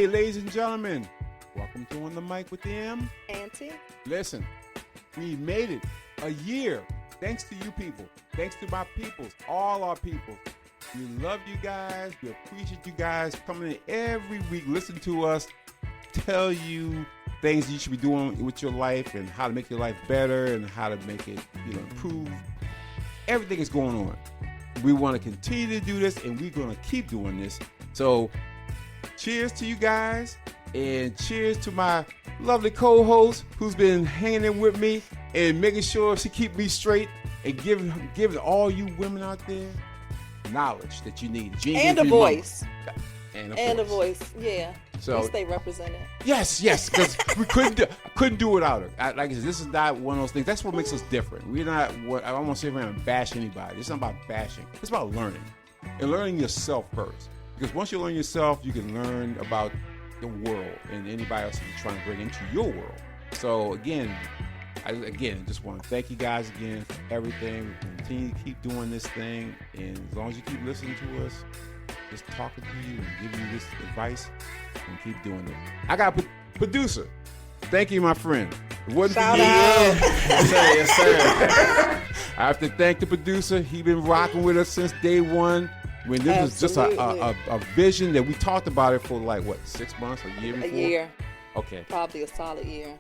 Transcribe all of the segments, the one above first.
Hey, ladies and gentlemen, welcome to On the Mic with the M. Auntie. Listen, we made it a year. Thanks to you people. Thanks to my peoples, all our peoples. We love you guys. We appreciate you guys coming in every week, listen to us, tell you things you should be doing with your life and how to make your life better and how to make it, improve. Everything is going on. We want to continue to do this, and we're going to keep doing this. So, cheers to you guys, and cheers to my lovely co-host who's been hanging in with me and making sure she keep me straight and giving all you women out there knowledge that you need. And a voice. And a voice. Yeah. So we stay represented. Yes, because we couldn't do without her. Like I said, this is not one of those things. That's what makes us different. We're not. I don't want to sit around and bash anybody. It's not about bashing. It's about learning, and learning yourself first. Because once you learn yourself, you can learn about the world and anybody else that you're trying to bring into your world. So again, I just want to thank you guys again for everything. We continue to keep doing this thing, and as long as you keep listening to us, just talking to you and giving you this advice, and keep doing it. I got a producer. Thank you, my friend. It wasn't Shout for you. out. Yes, sir. I have to thank the producer. He been rocking with us since day one. When this was just a vision that we talked about it for 6 months, a year before? A year. Okay. Probably a solid year.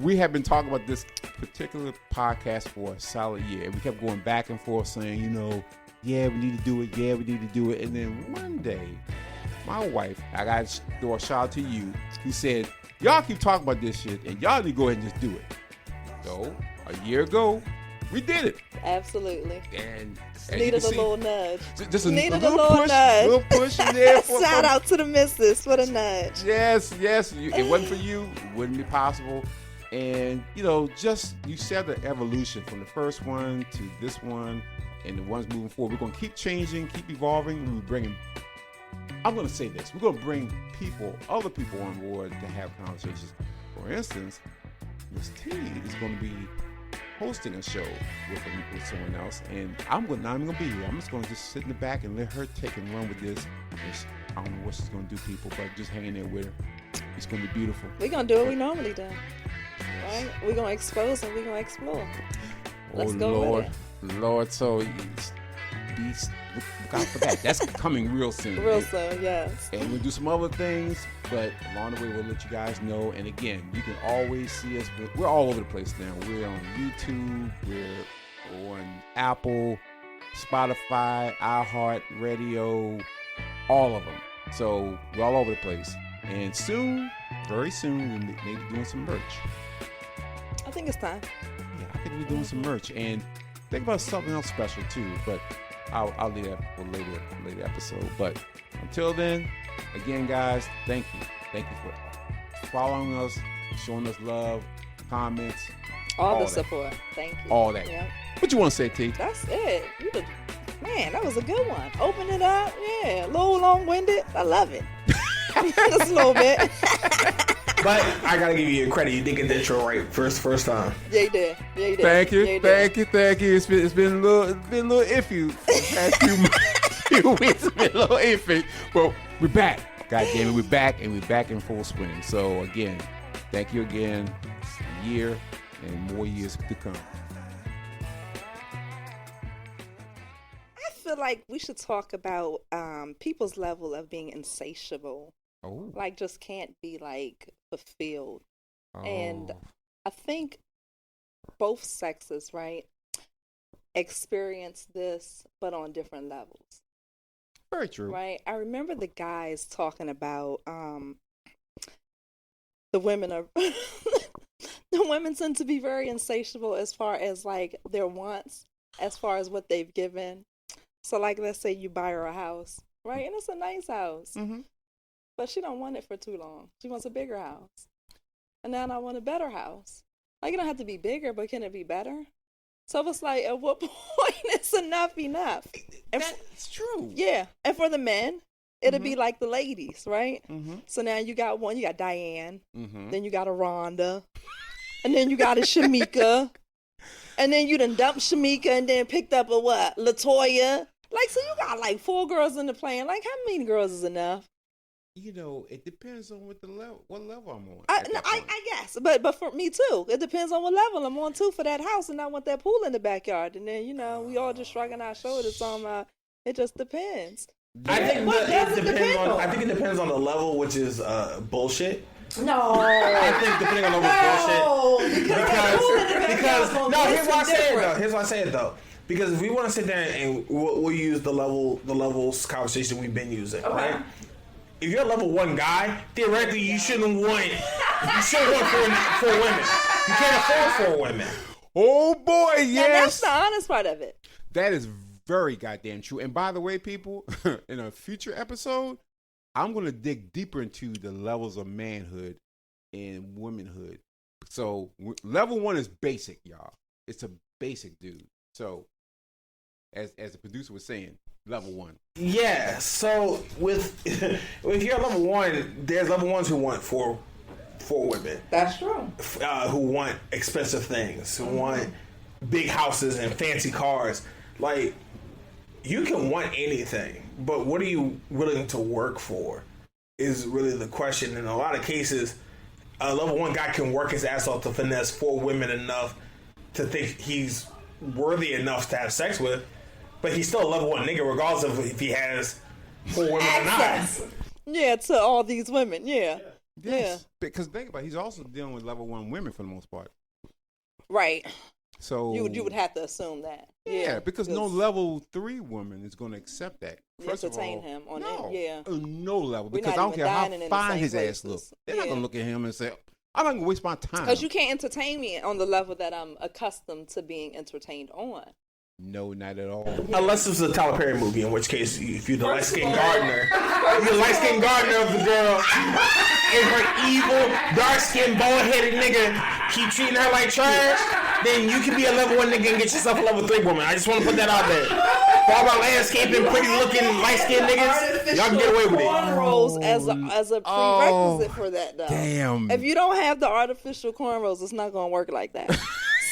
We have been talking about this particular podcast for a solid year. And we kept going back and forth saying, yeah, we need to do it. Yeah, we need to do it. And then one day, my wife, I got to throw a shout out to you. He said, y'all keep talking about this shit and y'all need to go ahead and just do it. So a year ago, we did it. Absolutely. And needed a little nudge. Just a needed little a little push, nudge. little push in there. Shout out to the missus for the nudge. Yes. It wasn't for you. It wouldn't be possible. And, just you said the evolution from the first one to this one and the ones moving forward. We're going to keep changing, keep evolving. I'm going to say this. We're going to bring other people on board to have conversations. For instance, Miss T is going to be hosting a show with someone else, and I'm not even going to be here. I'm just going to sit in the back and let her take and run with this. I don't know what she's going to do, people, but just hanging there with her. It's going to be beautiful. We're going to do what we normally do, right? We're going to expose and we're going to explore. Let's go with it. Lord, so look out for that. That's coming real soon. Real soon, yes. And we'll do some other things, but along the way, we'll let you guys know. And again, you can always see us. We're all over the place now. We're on YouTube. We're on Apple, Spotify, iHeart Radio, all of them. So we're all over the place. And soon, very soon, we'll maybe be doing some merch. I think it's time. Yeah, I think we're doing some merch. And think about something else special, too. But I'll leave that for later episode. But until then, again, guys, thank you. Thank you for following us, showing us love, comments. All the support. Thank you. All that. Yep. What you want to say, T? That's it. Man, that was a good one. Open it up. Yeah, a little long-winded. I love it. Just a little bit. But I gotta give you credit. You did get the intro right first time. Yeah, you did. Thank you. It's been a little iffy the past few weeks. It's been a little iffy, but we're back. God damn it, we're back, and we're back in full swing. So again, thank you again. A year and more years to come. I feel like we should talk about people's level of being insatiable. Oh. Like, just can't be fulfilled. Oh. And I think both sexes, right, experience this, but on different levels. Very true. Right? I remember the guys talking about the women are the women tend to be very insatiable as far as their wants, as far as what they've given. So let's say you buy her a house, right? And it's a nice house. Mm-hmm. But she don't want it for too long. She wants a bigger house. And now I want a better house. It don't have to be bigger, but can it be better? So it's at what point is enough? And That's true. Yeah. And for the men, it'll be like the ladies, right? Mm-hmm. So now you got Diane, Mm-hmm. then you got a Rhonda, and then you got a Shamika, and then you done dumped Shamika and then picked up a LaToya. So you got 4 girls in the plan. How many girls is enough? It depends on what level I'm on. I guess, but for me too, it depends on what level I'm on too for that house, and I want that pool in the backyard, and then we all just shrugging our shoulders on. It just depends. I think it depends on the level, which is bullshit. No, I think depending on the level is bullshit. Because here's why I say it though. Because if we want to sit there and we'll use the levels conversation we've been using, right? If you're a level 1 guy, theoretically you shouldn't want 4 women. You can't afford 4 women. Oh boy, yes. Now, that's the honest part of it. That is very goddamn true. And by the way, people, in a future episode, I'm going to dig deeper into the levels of manhood and womanhood. So level 1 is basic, y'all. It's a basic dude. So as the producer was saying, level 1. Yeah. So if you're level 1, there's level 1s who want 4 women. That's true. Who want expensive things, who want big houses and fancy cars. Like, you can want anything, but what are you willing to work for is really the question. In a lot of cases, a level 1 guy can work his ass off to finesse 4 women enough to think he's worthy enough to have sex with, but he's still a level 1 nigga regardless of if he has 4 women or not. Yeah, to all these women, yeah. Yes. Because think about it, he's also dealing with level 1 women for the most part. Right. So you would have to assume that. Yeah, because no level 3 woman is going to accept that. First entertain him on no level. Because I don't care how fine his ass looks. They're not going to look at him and say, I'm not going to waste my time. Because you can't entertain me on the level that I'm accustomed to being entertained on. No, not at all. Unless it's a Tyler Perry movie, in which case, if you're the light-skinned gardener, you're the light-skinned gardener of the girl, and her evil, dark-skinned, bald-headed nigga keep treating her like trash, then you can be a level 1 nigga and get yourself a level 3 woman. I just want to put that out there. For all my landscaping, pretty-looking, light-skinned niggas, y'all can get away with it. Cornrows as a prerequisite for that, though. Damn. If you don't have the artificial cornrows, it's not going to work like that.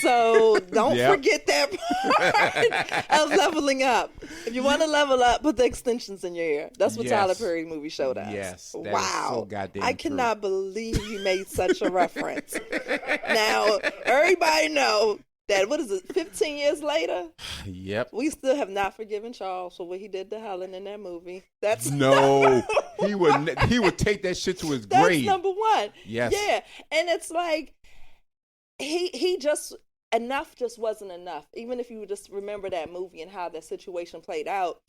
So don't forget that part of leveling up. If you want to level up, put the extensions in your ear. That's what Tyler Perry movie showed us. Yes. Wow. So goddamn I cannot believe you made such a reference. Now, everybody know that, 15 years later? Yep. We still have not forgiven Charles for what he did to Helen in that movie. That's no. He would take that shit to his grave. That's number 1. Yes. Yeah. And it's like he just enough just wasn't enough. Even if you just remember that movie and how that situation played out,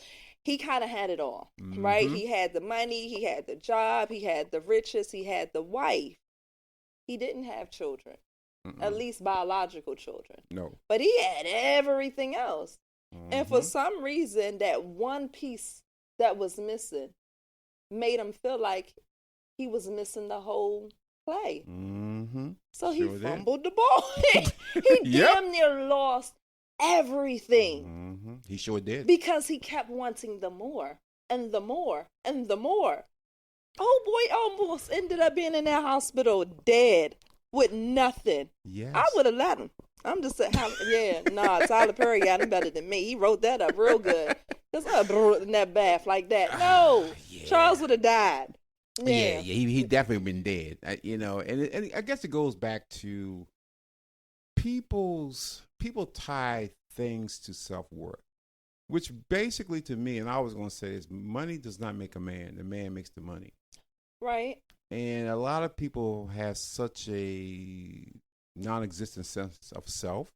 he kind of had it all, right? He had the money, he had the job, he had the riches, he had the wife. He didn't have children, at least biological children. No. But he had everything else. And for some reason, that one piece that was missing made him feel like he was missing the whole play. So he fumbled the ball. He damn near lost everything. He sure did. Because he kept wanting the more and the more and the more. Oh boy, almost ended up being in that hospital dead with nothing. Yes. I would have let him. I'm just saying, Tyler Perry got him better than me. He wrote that up real good. Just in that bath like that. No, Charles would have died. Yeah, he definitely been dead. And I guess it goes back to people tie things to self-worth, which basically to me, and I was going to say this, money does not make a man. The man makes the money. Right. And a lot of people have such a non-existent sense of self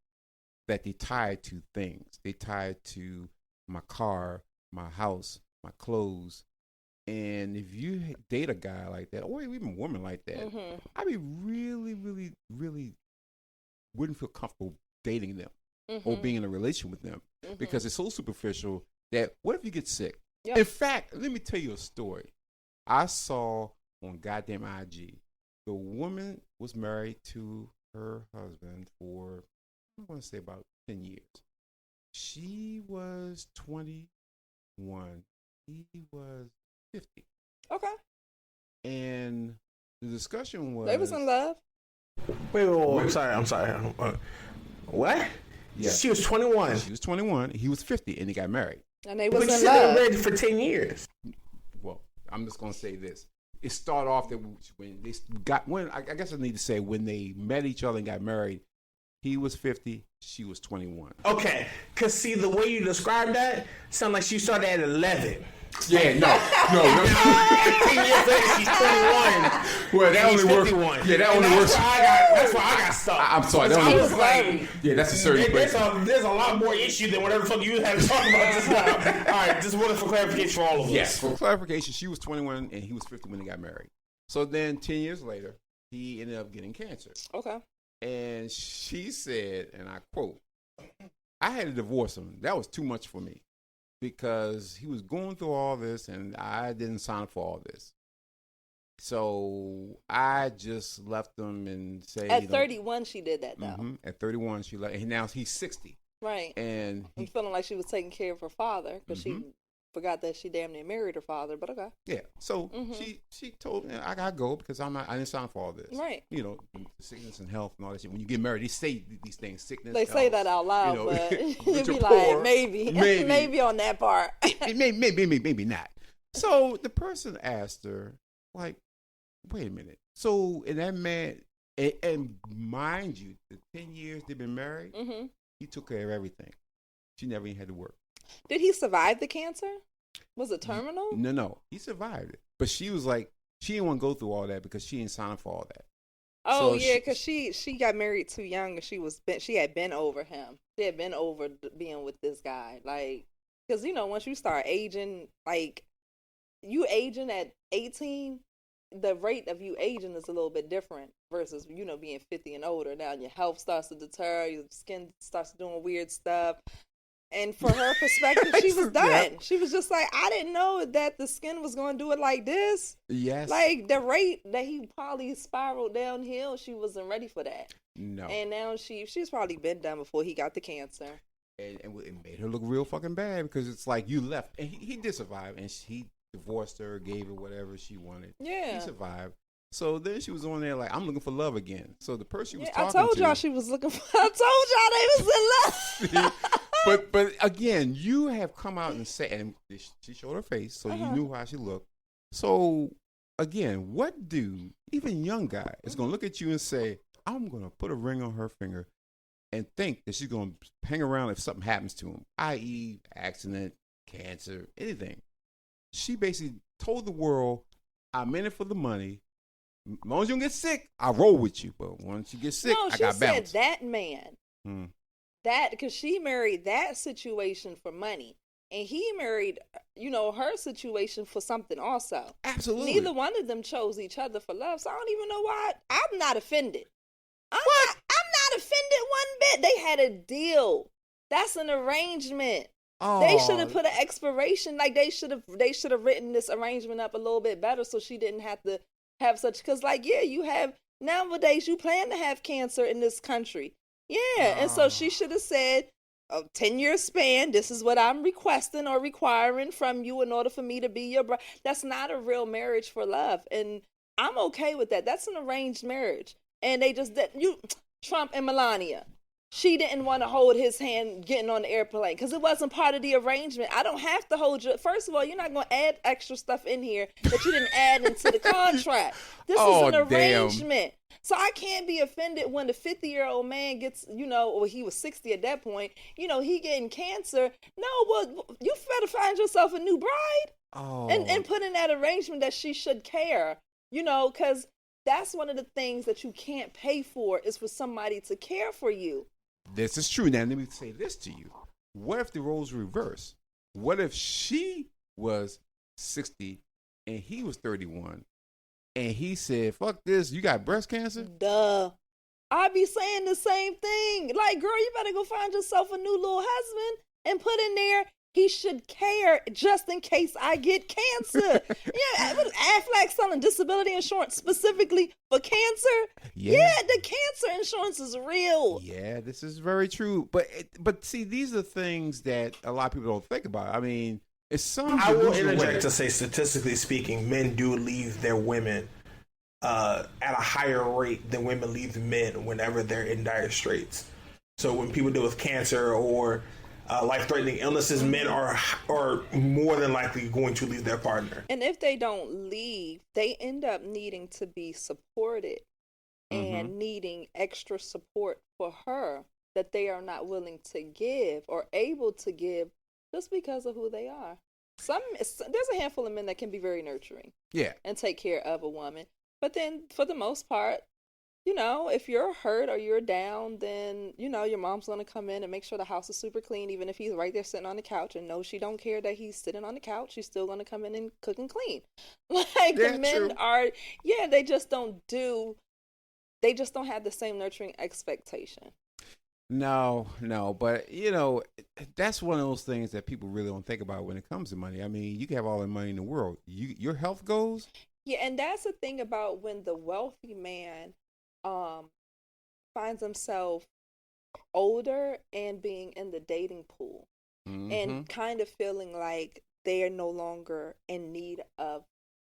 that they tie it to things. They tie it to my car, my house, my clothes. And if you date a guy like that, or even a woman like that, I'd be really, really, really wouldn't feel comfortable dating them or being in a relationship with them because it's so superficial that what if you get sick? Yep. In fact, let me tell you a story. I saw on goddamn IG, the woman was married to her husband for, I want to say about 10 years. She was 21. He was 50. Okay. And the discussion was... They was in love? Wait. I'm sorry. What? Yeah. She was 21. She was 21. He was 50, and they got married. And they was in love. They were married for 10 years. Well, I'm just going to say this. it started off that when I guess I need to say when they met each other and got married, he was 50, she was 21. Okay, because see, the way you described that sound like she started at 11. Yeah, no. 10 years later, she's 21. Well, that only works. 51. Yeah, that only works. That's why I got stuck. I'm sorry. That I only was like, yeah, that's a certain place. there's a lot more issue than whatever the fuck you had to talk about just now. All right, just wanted for clarification for all of us. Yes, for clarification, she was 21 and he was 50 when they got married. So then 10 years later, he ended up getting cancer. Okay. And she said, and I quote, I had to divorce him. That was too much for me because he was going through all this and I didn't sign up for all this. So I just left him and say. At 31, she did that, though. Mm-hmm, at 31, she left. And now he's 60. Right. And I'm feeling like she was taking care of her father because she forgot that she damn near married her father, but okay. Yeah. So she told me I gotta go because I didn't sign up for all this. Right. You know, sickness and health and all that shit. When you get married, they say these things, sickness. They health, say that out loud, you know, but you'd be poor, like, maybe on that part. maybe not. So the person asked her, like, wait a minute. So and that man, and mind you, the 10 years they've been married, he took care of everything. She never even had to work. Did he survive the cancer? Was it terminal? No. He survived it. But she was like, she didn't want to go through all that because she didn't sign up for all that. Oh, so yeah, because she got married too young and she had been over him. She had been over being with this guy. Like, because, you know, once you start aging, like, you aging at 18, the rate of you aging is a little bit different versus, you know, being 50 and older. Now your health starts to deter, your skin starts doing weird stuff. And for her perspective, she was done. Yeah. She was just like, I didn't know that the skin was going to do it like this. Yes. Like, the rate that he probably spiraled downhill, she wasn't ready for that. No. And now she's probably been done before he got the cancer. And it made her look real fucking bad because it's like you left. And he did survive. And he divorced her, gave her whatever she wanted. Yeah. He survived. So then she was on there like, I'm looking for love again. So the person she was talking to. I told y'all she was looking for, I told y'all they was in love. But again, you have come out and said, and she showed her face, so you knew how she looked. So again, what dude, even young guy, is going to look at you and say, I'm going to put a ring on her finger and think that she's going to hang around if something happens to him, i.e. accident, cancer, anything. She basically told the world, I'm in it for the money. As long as you don't get sick, I'll roll with you. But once you get sick, I got balance. She said that man. That, because she married that situation for money. And he married, you know, her situation for something also. Absolutely. Neither one of them chose each other for love. So I don't even know why. I'm not offended. I'm not offended one bit. They had a deal. That's an arrangement. Oh. They should have put an expiration. Like they should have written this arrangement up a little bit better so she didn't have to have such. Because like, yeah, you have, nowadays you plan to have cancer in this country. Yeah, and so she should have said, 10-year span, this is what I'm requesting or requiring from you in order for me to be your bride. That's not a real marriage for love. And I'm okay with that. That's an arranged marriage. And they just, Trump and Melania, she didn't want to hold his hand getting on the airplane because it wasn't part of the arrangement. I don't have to hold you. First of all, you're not going to add extra stuff in here that you didn't add into the contract. This is an arrangement. Damn. So I can't be offended when the 50-year-old man gets, you know, or he was 60 at that point, you know, he getting cancer. No, well, you better find yourself a new bride. Oh. And put in that arrangement that she should care, you know, because that's one of the things that you can't pay for is for somebody to care for you. This is true. Now, let me say this to you. What if the roles reverse? What if she was 60 and he was 31? And he said, fuck this, you got breast cancer? Duh. I'd be saying the same thing. Like, girl, you better go find yourself a new little husband and put in there, he should care just in case I get cancer. Yeah, Affleck selling disability insurance specifically for cancer. Yeah, the cancer insurance is real. Yeah, this is very true. But see, these are things that a lot of people don't think about. I mean, it's some. I will interject to say, statistically speaking, men do leave their women at a higher rate than women leave men whenever they're in dire straits. So when people deal with cancer or life-threatening illnesses, men are more than likely going to leave their partner. And if they don't leave, they end up needing to be supported and needing extra support for her that they are not willing to give or able to give just because of who they are. There's a handful of men that can be very nurturing, and take care of a woman. But then, for the most part, if you're hurt or you're down, then your mom's gonna come in and make sure the house is super clean, even if he's right there sitting on the couch. And no, she don't care that he's sitting on the couch. She's still gonna come in and cook and clean. Like the men are, they just don't have the same nurturing expectation. No, but that's one of those things that people really don't think about when it comes to money. I mean, you can have all the money in the world. Your health goes. Yeah, and that's the thing about when the wealthy man finds himself older and being in the dating pool and kind of feeling like they are no longer in need of,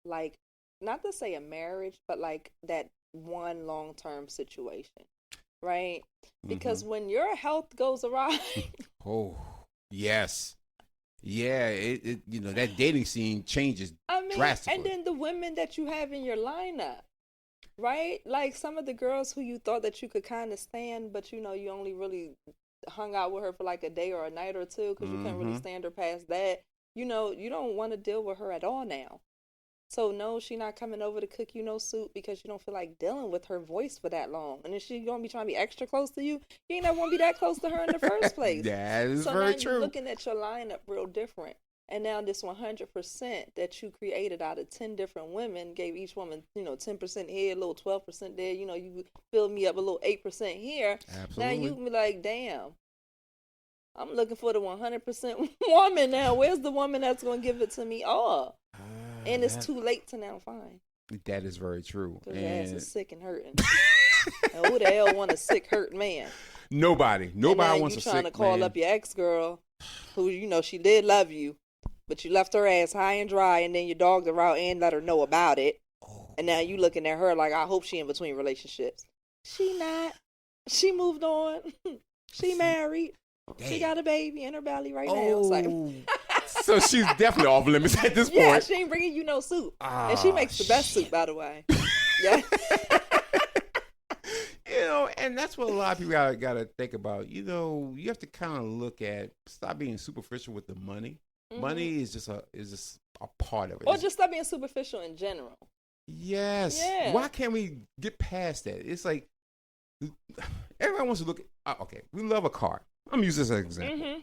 like, not to say a marriage, but like that one long-term situation. Right? Because when your health goes awry. Oh, yes. Yeah, it that dating scene changes drastically. And then the women that you have in your lineup, right? Like some of the girls who you thought that you could kind of stand, but you only really hung out with her for like a day or a night or two because you couldn't really stand her past that. You don't want to deal with her at all now. So no, she not coming over to cook you no soup because you don't feel like dealing with her voice for that long. And if she gonna be trying to be extra close to you, you ain't never want to be that close to her in the first place. That is so very now true. You're looking at your lineup real different. And now this 100% that you created out of 10 different women gave each woman, 10% here, a little 12% there. You filled me up a little 8% here. Absolutely. Now you be like, damn. I'm looking for the 100% woman now. Where's the woman that's gonna give it to me all? And it's too late to now find. That is very true. Because your ass is sick and hurting. And who the hell want a sick, hurt man? Nobody wants a sick man. You trying to call up your ex-girl who, she did love you, but you left her ass high and dry, and then you dogged her out and let her know about it. And now you looking at her like, I hope she in between relationships. She not. She moved on. She married. Damn. She got a baby in her belly right now. So she's definitely off limits at this point. Yeah, she ain't bringing you no soup. And she makes the best soup, by the way. Yeah. And that's what a lot of people got to think about. You have to kind of look at, stop being superficial with the money. Money is just a part of it. Or just stop being superficial in general. Yes. Yeah. Why can't we get past that? It's like, everyone wants to look at, okay, we love a car. I'm going to use this as an example.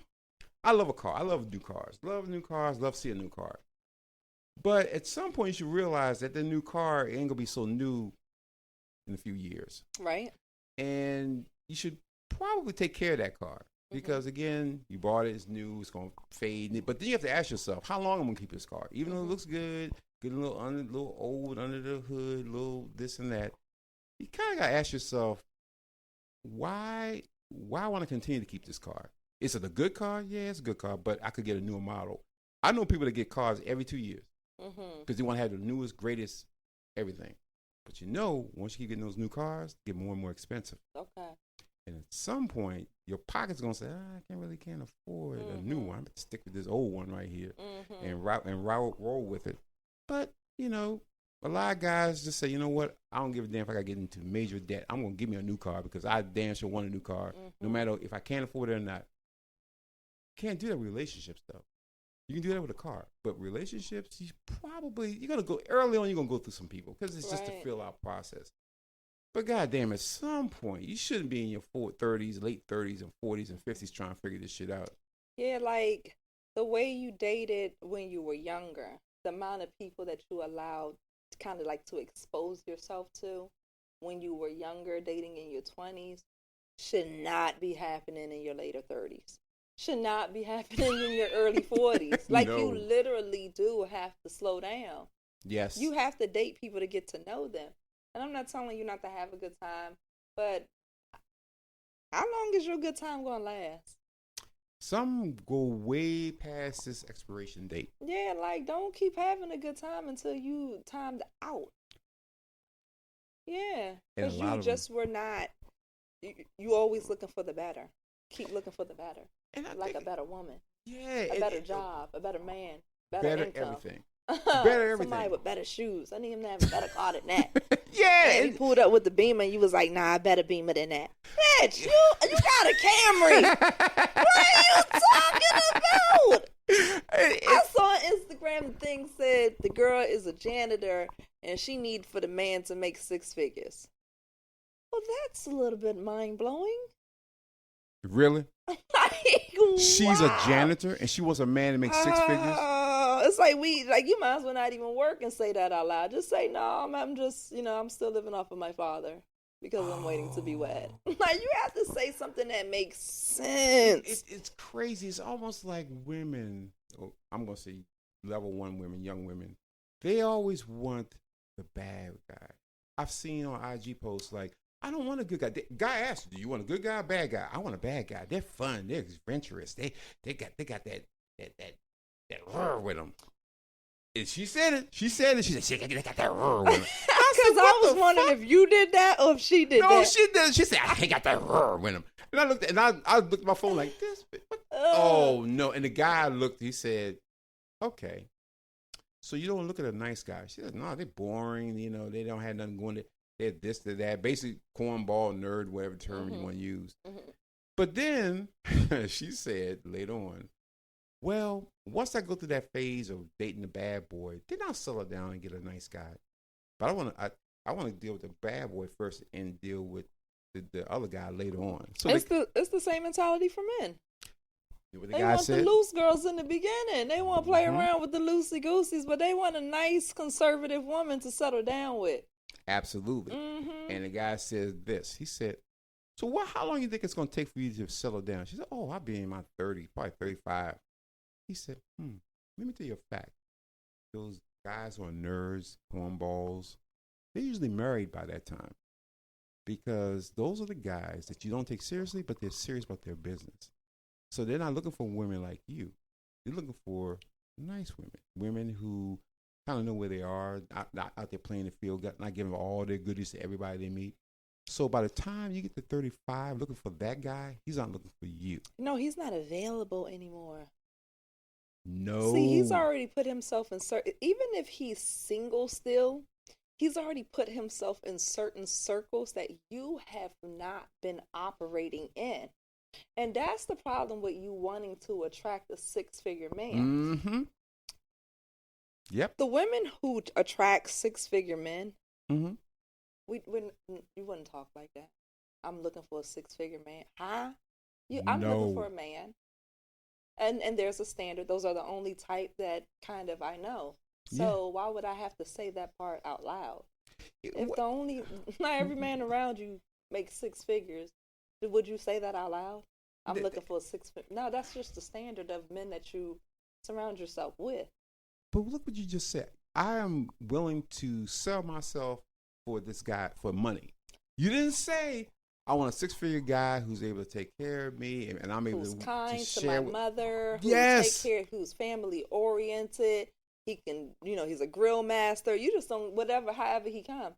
I love a car. I love new cars. Love new cars. Love seeing a new car. But at some point, you should realize that the new car ain't going to be so new in a few years. Right. And you should probably take care of that car. Because, again, you bought it. It's new. It's going to fade. But then you have to ask yourself, how long am I going to keep this car? Even though it looks good, getting a little old under the hood, little this and that. You kind of got to ask yourself, why I want to continue to keep this car? Is it a good car? Yeah, it's a good car, but I could get a newer model. I know people that get cars every 2 years because they want to have the newest, greatest everything. But once you keep getting those new cars, they get more and more expensive. Okay. And at some point, your pocket's going to say, I can't afford a new one. I'm going to stick with this old one right here and roll with it. But, a lot of guys just say, you know what? I don't give a damn if I got to get into major debt. I'm going to give me a new car because I damn sure want a new car, no matter if I can't afford it or not. Can't do that with relationships, though. You can do that with a car. But relationships, you're going to go, early on, you're going to go through some people because it's just a fill-out process. But goddamn, at some point, you shouldn't be in your 30s, late 30s, and 40s and 50s trying to figure this shit out. Yeah, like the way you dated when you were younger, the amount of people that you allowed kind of like to expose yourself to when you were younger, dating in your 20s, should not be happening in your later 30s. Should not be happening in your early 40s. Like, you literally do have to slow down. Yes. You have to date people to get to know them. And I'm not telling you not to have a good time, but how long is your good time going to last? Some go way past this expiration date. Yeah, like, don't keep having a good time until you timed out. Yeah, because you just were not, you always looking for the better. Keep looking for the better. And I like think, a better woman, yeah, a better job, a better man, better better income. everything. Better everything. Somebody with better shoes. I need him to have a better car than that. Yeah. And he pulled up with the Beamer, and you was like, nah, I better Beamer than that. Bitch, you got a Camry. What are you talking about? I saw on Instagram the thing said the girl is a janitor and she need for the man to make 6 figures. Well, that's a little bit mind blowing. Really? Like, She's wow. a janitor and she wants a man to make 6 figures? It's like you might as well not even work and say that out loud. Just say, no, I'm just, I'm still living off of my father because I'm waiting to be wed. Like, you have to say something that makes sense. It's crazy. It's almost like women, I'm going to say level 1 women, young women, they always want the bad guy. I've seen on IG posts like, I don't want a good guy. The guy asked, do you want a good guy or a bad guy? I want a bad guy. They're fun. They're adventurous. They got that with them. And she said it. She said they got that with them. Because I was wondering if you did that or if she did that. No, she did. She said, I got that with them. And I looked at my phone like this. What? Oh no. And the guy looked, he said, okay. So you don't look at a nice guy. She said, no, they're boring. They don't have nothing going. They're this, they're that. Basically, cornball, nerd, whatever term you want to use. Mm-hmm. But then she said later on, well, once I go through that phase of dating the bad boy, then I'll settle down and get a nice guy. But I want to deal with the bad boy first and deal with the other guy later on. So it's the same mentality for men. They want the loose girls in the beginning. They want to play around with the loosey gooseys, but they want a nice conservative woman to settle down with. Absolutely. Mm-hmm. And the guy says this. He said, so how long do you think it's going to take for you to settle down? She said, I'll be in my 30s, probably 35. He said, let me tell you a fact. Those guys who are nerds, cornballs, they're usually married by that time. Because those are the guys that you don't take seriously, but they're serious about their business. So they're not looking for women like you. They're looking for nice women who kind of know where they are, not out there playing the field, not giving all their goodies to everybody they meet. So by the time you get to 35, looking for that guy, he's not looking for you. No, he's not available anymore. No. See, he's already put himself in even if he's single still, he's already put himself in certain circles that you have not been operating in. And that's the problem with you wanting to attract a 6-figure man. Mm-hmm. Yep. The women who attract 6-figure men, mm-hmm. You wouldn't talk like that. I'm looking for a 6-figure man. Huh? I'm looking for a man. And there's a standard. Those are the only type that kind of I know. So why would I have to say that part out loud? Not every man around you makes 6 figures. Would you say that out loud? I'm looking for a 6-figure. No, that's just the standard of men that you surround yourself with. But look what you just said. I am willing to sell myself for this guy for money. You didn't say I want a 6-figure guy who's able to take care of me and I'm able who's kind to share my mother, who yes. take care, who's family oriented. He can, he's a grill master. You just don't however he comes.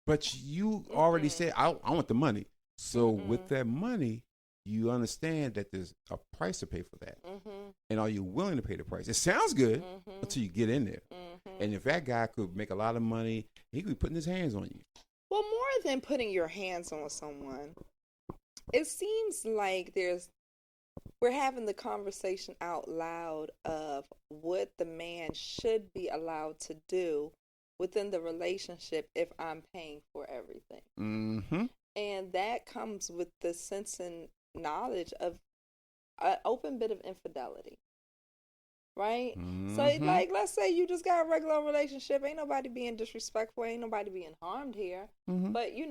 But you already said I want the money. So with that money, you understand that there's a price to pay for that. Mm-hmm. And are you willing to pay the price? It sounds good until you get in there. Mm-hmm. And if that guy could make a lot of money, he could be putting his hands on you. Well, more than putting your hands on someone, it seems like we're having the conversation out loud of what the man should be allowed to do within the relationship if I'm paying for everything. Mm-hmm. And that comes with the sense and knowledge of an open bit of infidelity. Right? Mm-hmm. So, let's say you just got a regular relationship. Ain't nobody being disrespectful. Ain't nobody being harmed here. Mm-hmm. But, you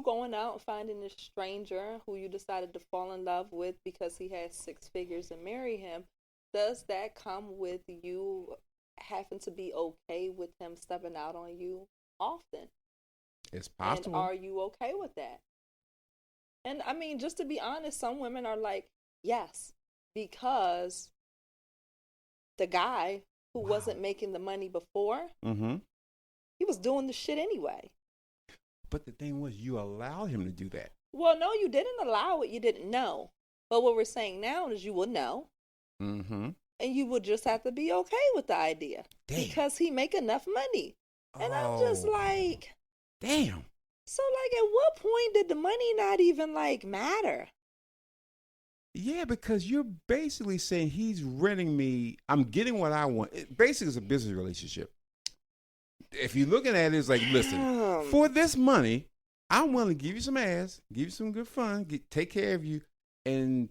going out and finding this stranger who you decided to fall in love with because he has 6 figures and marry him, does that come with you having to be okay with him stepping out on you often? It's possible. And are you okay with that? And I mean, just to be honest, some women are like, yes, because the guy who wasn't making the money before, he was doing the shit anyway. But the thing was, you allowed him to do that. Well, no, you didn't allow it. You didn't know. But what we're saying now is you will know. Mm-hmm. And you would just have to be okay with the idea. Damn. Because he make enough money. And I'm just Oh. like, Damn. so like at what point did the money not even like matter? Yeah, because you're basically saying he's renting me. I'm getting what I want. It basically, it's a business relationship. If you're looking at it, it's like, listen, Damn. for this money, I'm willing to give you some ass, give you some good fun, take care of you, and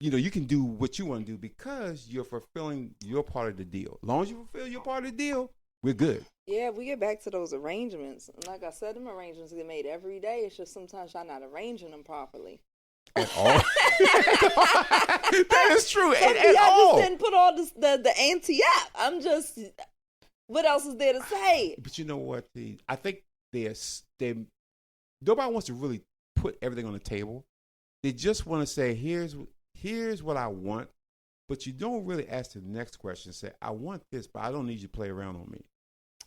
you can do what you want to do because you're fulfilling your part of the deal. As long as you fulfill your part of the deal, we're good. Yeah, we get back to those arrangements. And like I said, them arrangements get made every day. It's just sometimes y'all not arranging them properly. At all. That is true. Some At y'all all. just didn't put all this, the ante up. I'm just, what else is there to say? But you know what? I think they nobody wants to really put everything on the table. They just want to say, here's what I want. But you don't really ask the next question. Say, I want this, but I don't need you to play around on me.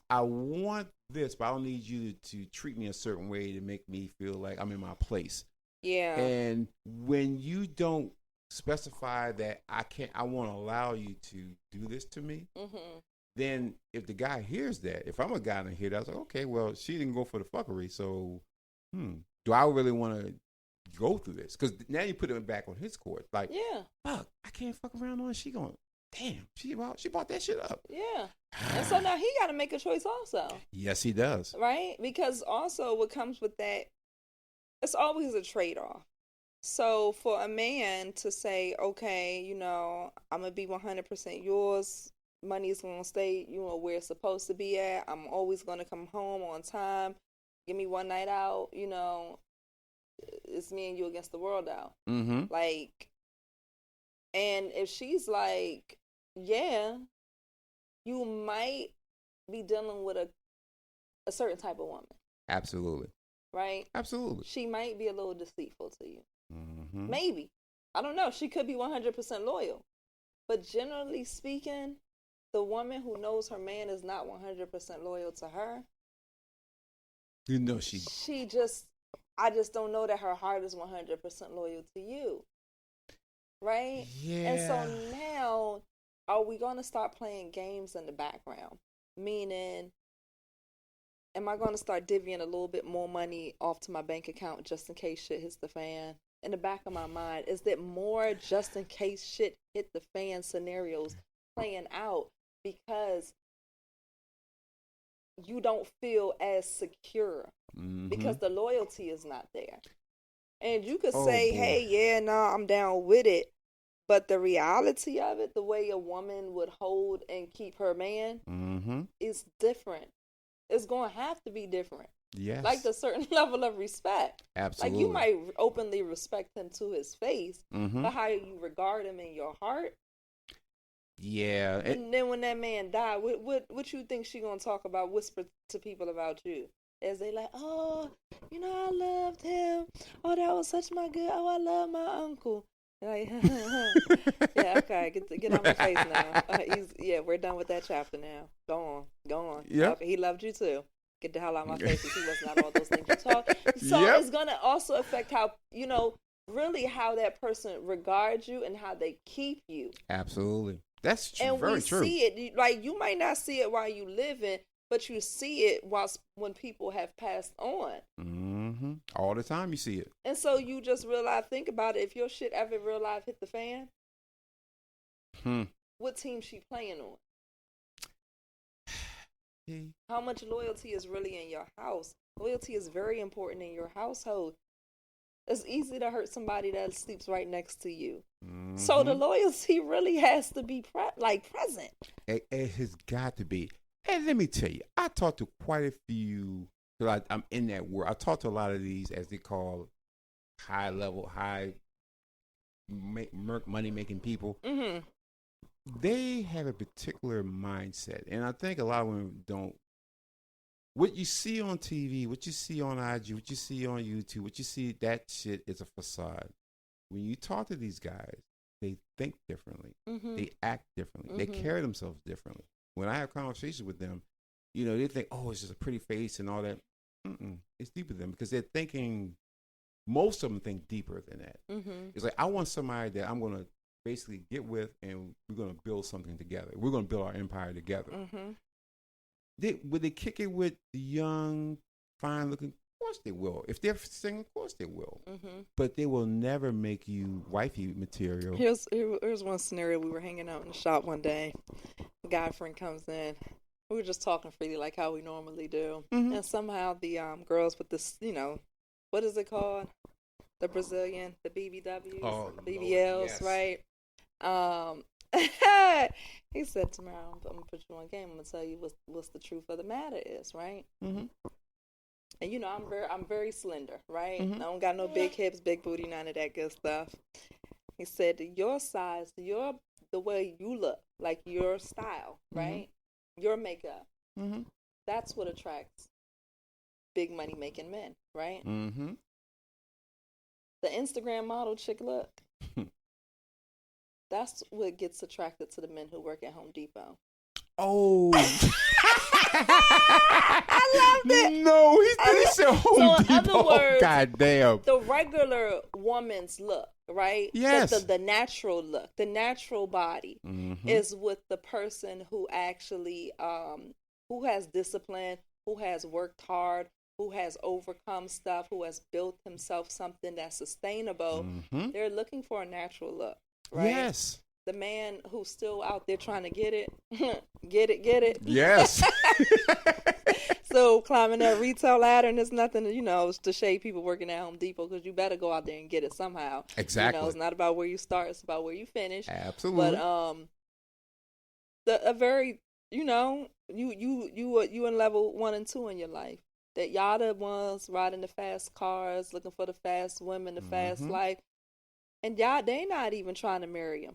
I want this, but I don't need you to treat me a certain way to make me feel like I'm in my place. Yeah. And when you don't specify that I won't allow you to do this to me, then if the guy hears that, if I'm a guy and hear that, I was like, okay, well, she didn't go for the fuckery, so do I really want to go through this? Because now you put him back on his court. Like, Yeah. fuck, I can't fuck around on her. She going, damn, she bought that shit up. Yeah. And so now he got to make a choice also. Yes, he does. Right? Because also what comes with that, it's always a trade-off. So for a man to say, okay, I'm going to be 100% yours. Money's going to stay, where it's supposed to be at. I'm always going to come home on time. Give me one night out, it's me and you against the world out. Mm-hmm. Like, and if she's like, yeah, you might be dealing with a certain type of woman. Absolutely. Right? Absolutely. She might be a little deceitful to you. Mm-hmm. Maybe. I don't know. She could be 100% loyal. But generally speaking, the woman who knows her man is not 100% loyal to her, I just don't know that her heart is 100% loyal to you. Right? Yeah. And so now, are we going to start playing games in the background? Meaning, am I going to start divvying a little bit more money off to my bank account just in case shit hits the fan? In the back of my mind, is there more just in case shit hit the fan scenarios playing out because you don't feel as secure because the loyalty is not there? And you could say, hey, yeah, no, I'm down with it. But the reality of it, the way a woman would hold and keep her man is different. It's going to have to be different. Yes. Like the certain level of respect. Absolutely. Like you might openly respect him to his face, but how you regard him in your heart. Yeah. And then when that man died, what you think she gonna talk about, whisper to people about you? As they like, oh, I loved him. Oh, that was such my good. Oh, I love my uncle. Like, yeah, okay, get out my face now. We're done with that chapter now. Go on. Yeah. Okay, he loved you too. Get the hell out of my face. He was not all those things you talk. So it's gonna also affect how really how that person regards you and how they keep you. Absolutely, that's true. And very true. We see it. Like you might not see it while you living, but you see it when people have passed on. Mm-hmm. All the time you see it. And so you just realize, think about it. If your shit ever in real life hit the fan, what team she playing on? How much loyalty is really in your house? Loyalty is very important in your household. It's easy to hurt somebody that sleeps right next to you. So the loyalty really has to be present. It has got to be. And let me tell you, I talked to quite a few, because I'm in that world. I talked to a lot of these, as they call, high money making people. Mm-hmm. They have a particular mindset. And I think a lot of women don't. What you see on TV, what you see on IG, what you see on YouTube, what you see, that shit is a facade. When you talk to these guys, they think differently. They act differently. They carry themselves differently. When I have conversations with them, they think, oh, it's just a pretty face and all that. It's deeper than them because they're thinking most of them think deeper than that. Mm-hmm. It's like, I want somebody that I'm going to basically get with, and we're going to build something together. We're going to build our empire together. Mm-hmm. Would they kick it with the young, fine-looking? Of course they will. If they're single, of course they will. Mm-hmm. But they will never make you wifey material. Here's one scenario. We were hanging out in the shop one day. A guy friend comes in. We were just talking freely like how we normally do. Mm-hmm. And somehow the girls with this, what is it called? The Brazilian, the BBWs, BBLs, yes. right? He said to me, I'm going to put you on game. I'm going to tell you what's the truth of the matter is, right? Mm-hmm. And I'm very slender, right? Mm-hmm. I don't got no big hips, big booty, none of that good stuff. He said, your size, the way you look, like your style, right? Your makeup. Mm-hmm. That's what attracts big money making men, right? Mm-hmm. The Instagram model chick look. That's what gets attracted to the men who work at Home Depot. Oh. I loved it. No, he said Home Depot. In other words, God damn. The regular woman's look, right? Yes. The natural look, the natural body is with the person who actually, who has discipline, who has worked hard, who has overcome stuff, who has built himself something that's sustainable. Mm-hmm. They're looking for a natural look, right? Yes. The man who's still out there trying to get it, get it. Yes. So climbing that retail ladder, and it's nothing, to shade people working at Home Depot, because you better go out there and get it somehow. Exactly. It's not about where you start; it's about where you finish. Absolutely. But a very, you in level 1 and 2 in your life. That y'all the ones riding the fast cars, looking for the fast women, the fast life, and y'all they not even trying to marry him.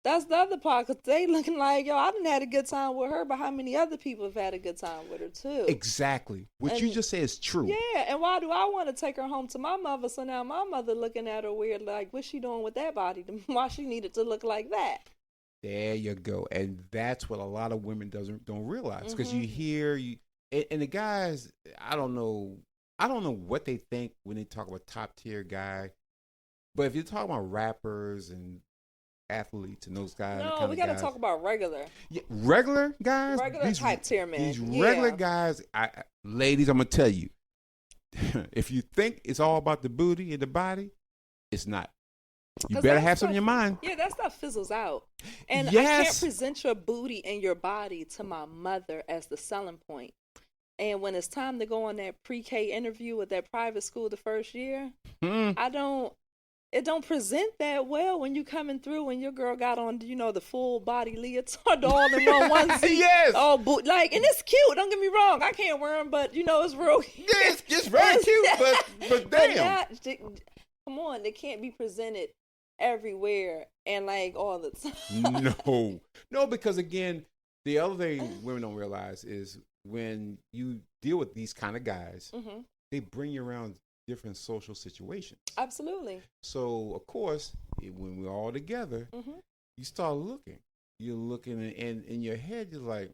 That's the other part, because they looking like, I done had a good time with her, but how many other people have had a good time with her, too? Exactly. What you just said is true. Yeah, and why do I want to take her home to my mother, so now my mother looking at her weird, like, what's she doing with that body? Why she needed to look like that? There you go. And that's what a lot of women don't realize, because you hear, and the guys, I don't know what they think when they talk about top-tier guy, but if you're talking about rappers and athletes and those guys. No, we got to talk about regular. Yeah, regular guys. Regular type tier men. These regular guys, ladies, I'm gonna tell you, if you think it's all about the booty and the body, it's not. You better have something in your mind. Yeah, that stuff fizzles out. And yes. I can't present your booty and your body to my mother as the selling point. And when it's time to go on that pre-K interview with that private school the first year, it don't present that well when you coming through and your girl got on, the full body leotard, all in one onesie. Yes. All and it's cute. Don't get me wrong. I can't wear them, but it's real. Yes, it's very cute, but damn. Come on, they can't be presented everywhere and all the time. No, because again, the other thing women don't realize is when you deal with these kind of guys, they bring you around different social situations. Absolutely. So, of course, when we're all together, you start looking. You're looking, and in your head, you're like,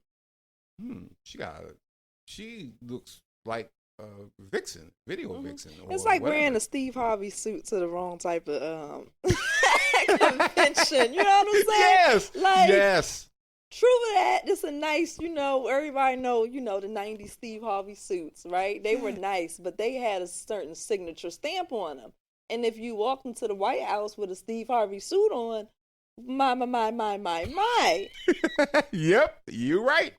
she looks like a vixen, video vixen. It's like whatever. wearing a Steve Harvey suit to the wrong type of convention. You know what I'm saying? Yes. Yes. True to that, it's a nice, everybody know, the 90s Steve Harvey suits, right? They were nice, but they had a certain signature stamp on them. And if you walked into the White House with a Steve Harvey suit on, my. Yep, you're right.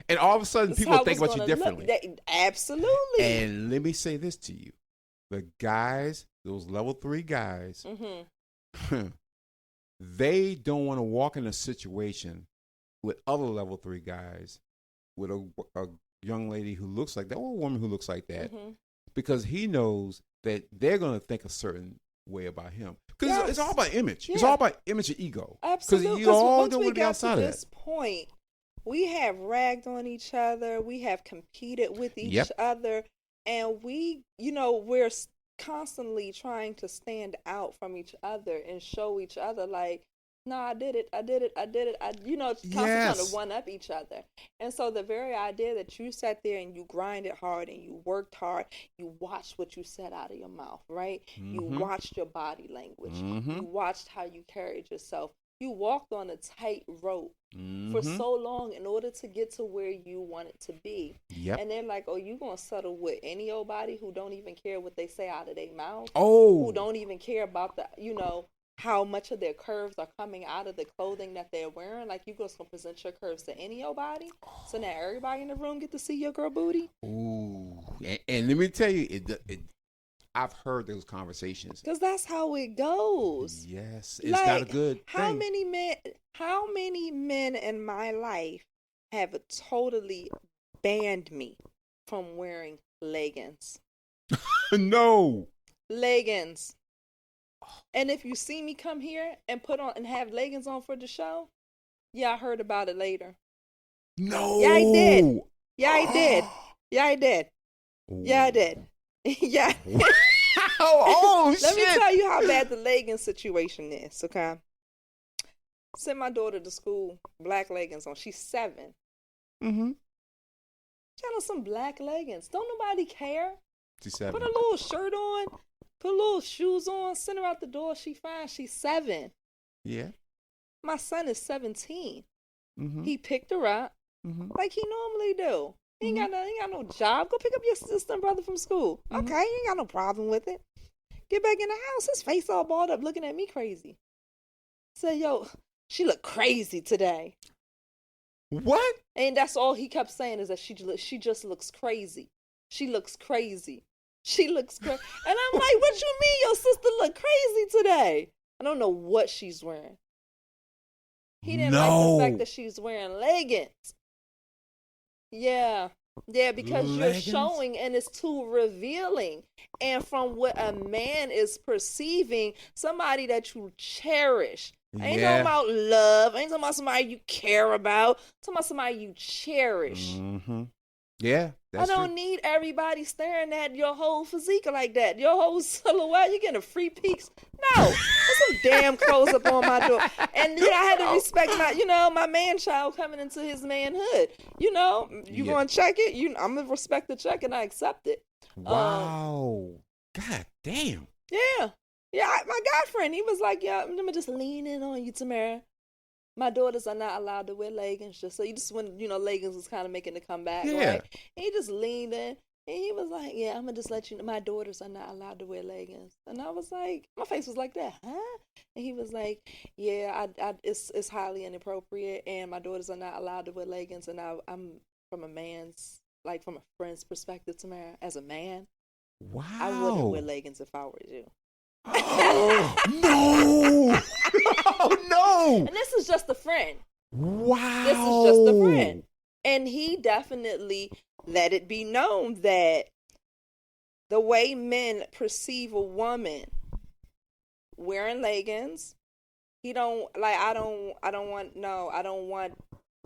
And all of a sudden, people think about you differently. Absolutely. And let me say this to you. The guys, those level 3 guys, they don't want to walk in a situation with other level 3 guys, with a young lady who looks like that, or a woman who looks like that, because he knows that they're going to think a certain way about him. Because it's all about image. Yeah. It's all about image and ego. Absolutely. Because you all don't want to be outside of that. At this point, we have ragged on each other. We have competed with each other. And we're constantly trying to stand out from each other and show each other like, No, I did it. You know, constantly trying to one up each other. And so the very idea that you sat there and you grinded hard and you worked hard, you watched what you said out of your mouth, right? You watched your body language. You watched how you carried yourself. You walked on a tight rope for so long in order to get to where you wanted to be. Yep. And they're like, oh, you going to settle with any old body who don't even care what they say out of their mouth? Oh. Who don't even care about the, you know, how much of their curves are coming out of the clothing that they're wearing. Like, you just gonna present your curves to any old body, so now everybody in the room get to see your girl booty. Ooh, and let me tell you, I've heard those conversations, because that's how it goes. Yes, it's not a good how thing. How many men in my life have totally banned me from wearing leggings? No leggings. And if you see me come here and put on and have leggings on for the show, yeah, I heard about it later. No. Yeah, I did. Yeah, I did. Yeah, I did. Yeah, I did. Yeah. Oh, shit. Let me tell you how bad the leggings situation is, okay? Sent my daughter to school, black leggings on. She's 7. Mm-hmm. She had on some black leggings. Don't nobody care. She's 7. Put a little shirt on. Put little shoes on, send her out the door. She fine. She's 7. Yeah. My son is 17. Mm-hmm. He picked her up like he normally do. He ain't got no job. Go pick up your sister and brother from school. Okay, he ain't got no problem with it. Get back in the house. His face all balled up, looking at me crazy. Say, yo, she look crazy today. What? And that's all he kept saying is that she just looks crazy. She looks crazy. She looks crazy. And I'm like, what you mean your sister look crazy today? I don't know what she's wearing. He didn't like the fact that she's wearing leggings. Yeah. Yeah, because you're showing and it's too revealing. And from what a man is perceiving, somebody that you cherish. I ain't talking about love. I ain't talking about somebody you care about. I'm talking about somebody you cherish. Mm-hmm. Yeah, I don't need everybody staring at your whole physique like that. Your whole silhouette, you're getting free peeks. No, put some damn clothes up on my door. And I had to respect my man child coming into his manhood. You gonna check it? I'm gonna respect the check and I accept it. Wow. God damn. Yeah. Yeah, my guy friend, he was like, yeah, let me just lean in on you, Tamara. My daughters are not allowed to wear leggings, just so when leggings was kind of making a comeback, right? And he just leaned in and he was like, yeah, I'm gonna just let you know my daughters are not allowed to wear leggings. And I was like, my face was like that, huh? And he was like, yeah, it's highly inappropriate and my daughters are not allowed to wear leggings. And I'm from a friend's perspective, Tamara, as a man, wow, I wouldn't wear leggings if I were you. Oh, no. Oh, no. And this is just a friend. Wow. This is just a friend. And he definitely let it be known that the way men perceive a woman wearing leggings, I don't want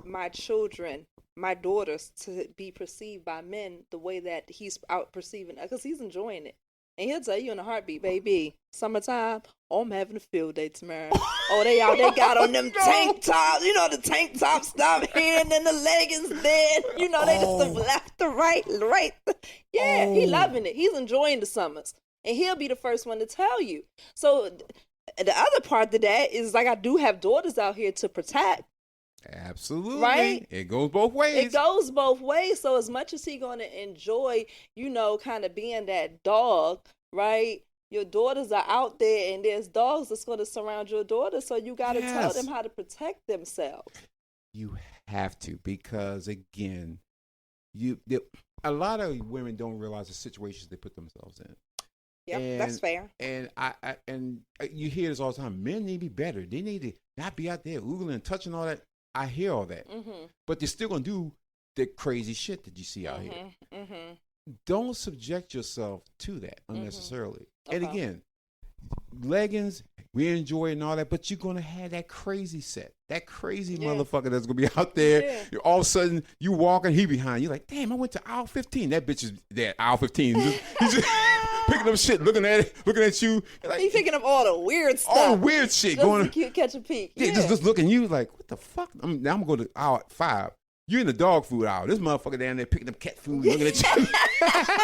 my children, my daughters to be perceived by men the way that he's out perceiving, because he's enjoying it. And he'll tell you in a heartbeat, baby, summertime, I'm having a field day tomorrow. Oh, they got on them tank tops. The tank top stop here and then the leggings there. They just left to right. Yeah, he loving it. He's enjoying the summers. And he'll be the first one to tell you. So the other part of that is, like, I do have daughters out here to protect. Absolutely. Right? It goes both ways. It goes both ways. So as much as he's going to enjoy, kind of being that dog, right? Your daughters are out there and there's dogs that's going to surround your daughters. So you got to tell them how to protect themselves. You have to, because again, a lot of women don't realize the situations they put themselves in. Yeah, that's fair. And you hear this all the time. Men need to be better. They need to not be out there oogling and touching all that. I hear all that, but they're still gonna do the crazy shit that you see out here. Mm-hmm. Don't subject yourself to that unnecessarily. Okay. And again, leggings We enjoy it and all that, but you're gonna have that crazy set, that crazy Yeah. motherfucker that's gonna be out there. Yeah. You're all of a sudden you walking, he behind you, like, damn, I went to aisle 15. That bitch is there, aisle 15. He's just picking up shit, looking at you. Like, He picking up all the weird stuff. all the weird shit just going. to catch a peek. Yeah, just looking at you like, what the fuck? Now I'm gonna go to aisle 5. You're in the dog food aisle. This motherfucker down there picking up cat food, looking at you.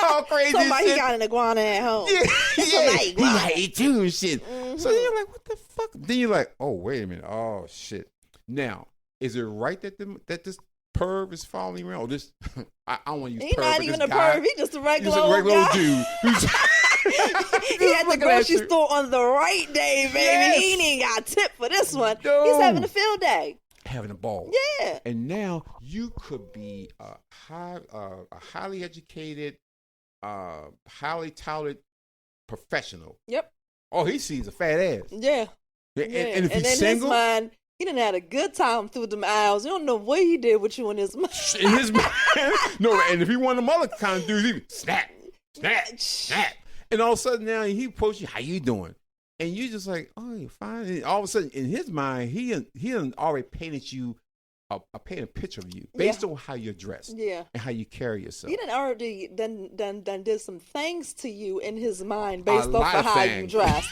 All crazy. Somebody shit. got an iguana at home. Yeah, Somebody he iguana. might eat too and shit. So then you're like, what the fuck? Then you're like, oh, wait a minute. Oh, shit. Now, is it right that this perv is following you around? Or this, I don't want to use He's perv. not but even this a guy, perv. He's just a he's regular a old regular guy. dude. He had the looking at grocery you. store on the right day, baby. Yes. He ain't even got a tip for this one. No. He's having a field day. Having a ball. Yeah. And now you could be a highly educated, highly touted professional. Yep. All he sees a fat ass. Yeah. And, Yeah. and if and he's in single, his mind, he done had a good time through them aisles. You don't know what he did with you in his mind. in his mind, no, and if he one of them other kind of dudes, he snap, and all of a sudden now he posts you, how you doing? And you just like, oh, you're fine. And all of a sudden in his mind, he done already painted you, painted a picture of you based on how you're dressed, Yeah. and how you carry yourself. He done already done did some things to you in his mind based lot off of of how you things. dress.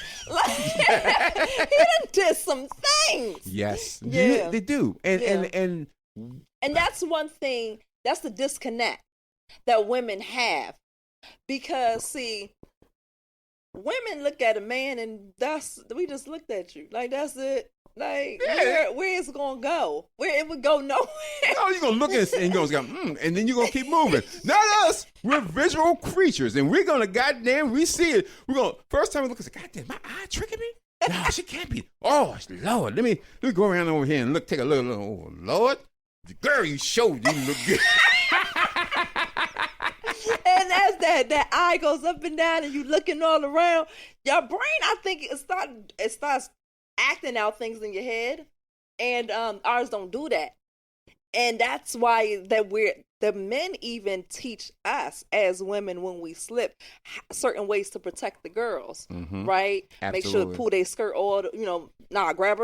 He done did some things. Yes, Yeah. they do, and Yeah. and And that's one thing, that's the disconnect that women have. Because, see, women look at a man and we just looked at you. Like, that's it. Like, Yeah. where it's going to go? Where it would go nowhere. no, you're gonna look at it and you're gonna go, and then you're gonna keep moving. Not us. We're visual creatures, and we're gonna goddamn we see it. We're gonna first time we look and say, goddamn, my eye tricking me. No, she can't be. Oh Lord, let me go around over here and look. Take a look. Oh Lord, girl, you showed you look good. And as that eye goes up and down and you looking all around, your brain, I think it starts acting out things in your head. And ours don't do that. And that's why the men even teach us as women when we slip certain ways to protect the girls, right? Absolutely. Make sure to pull their skirt or, grab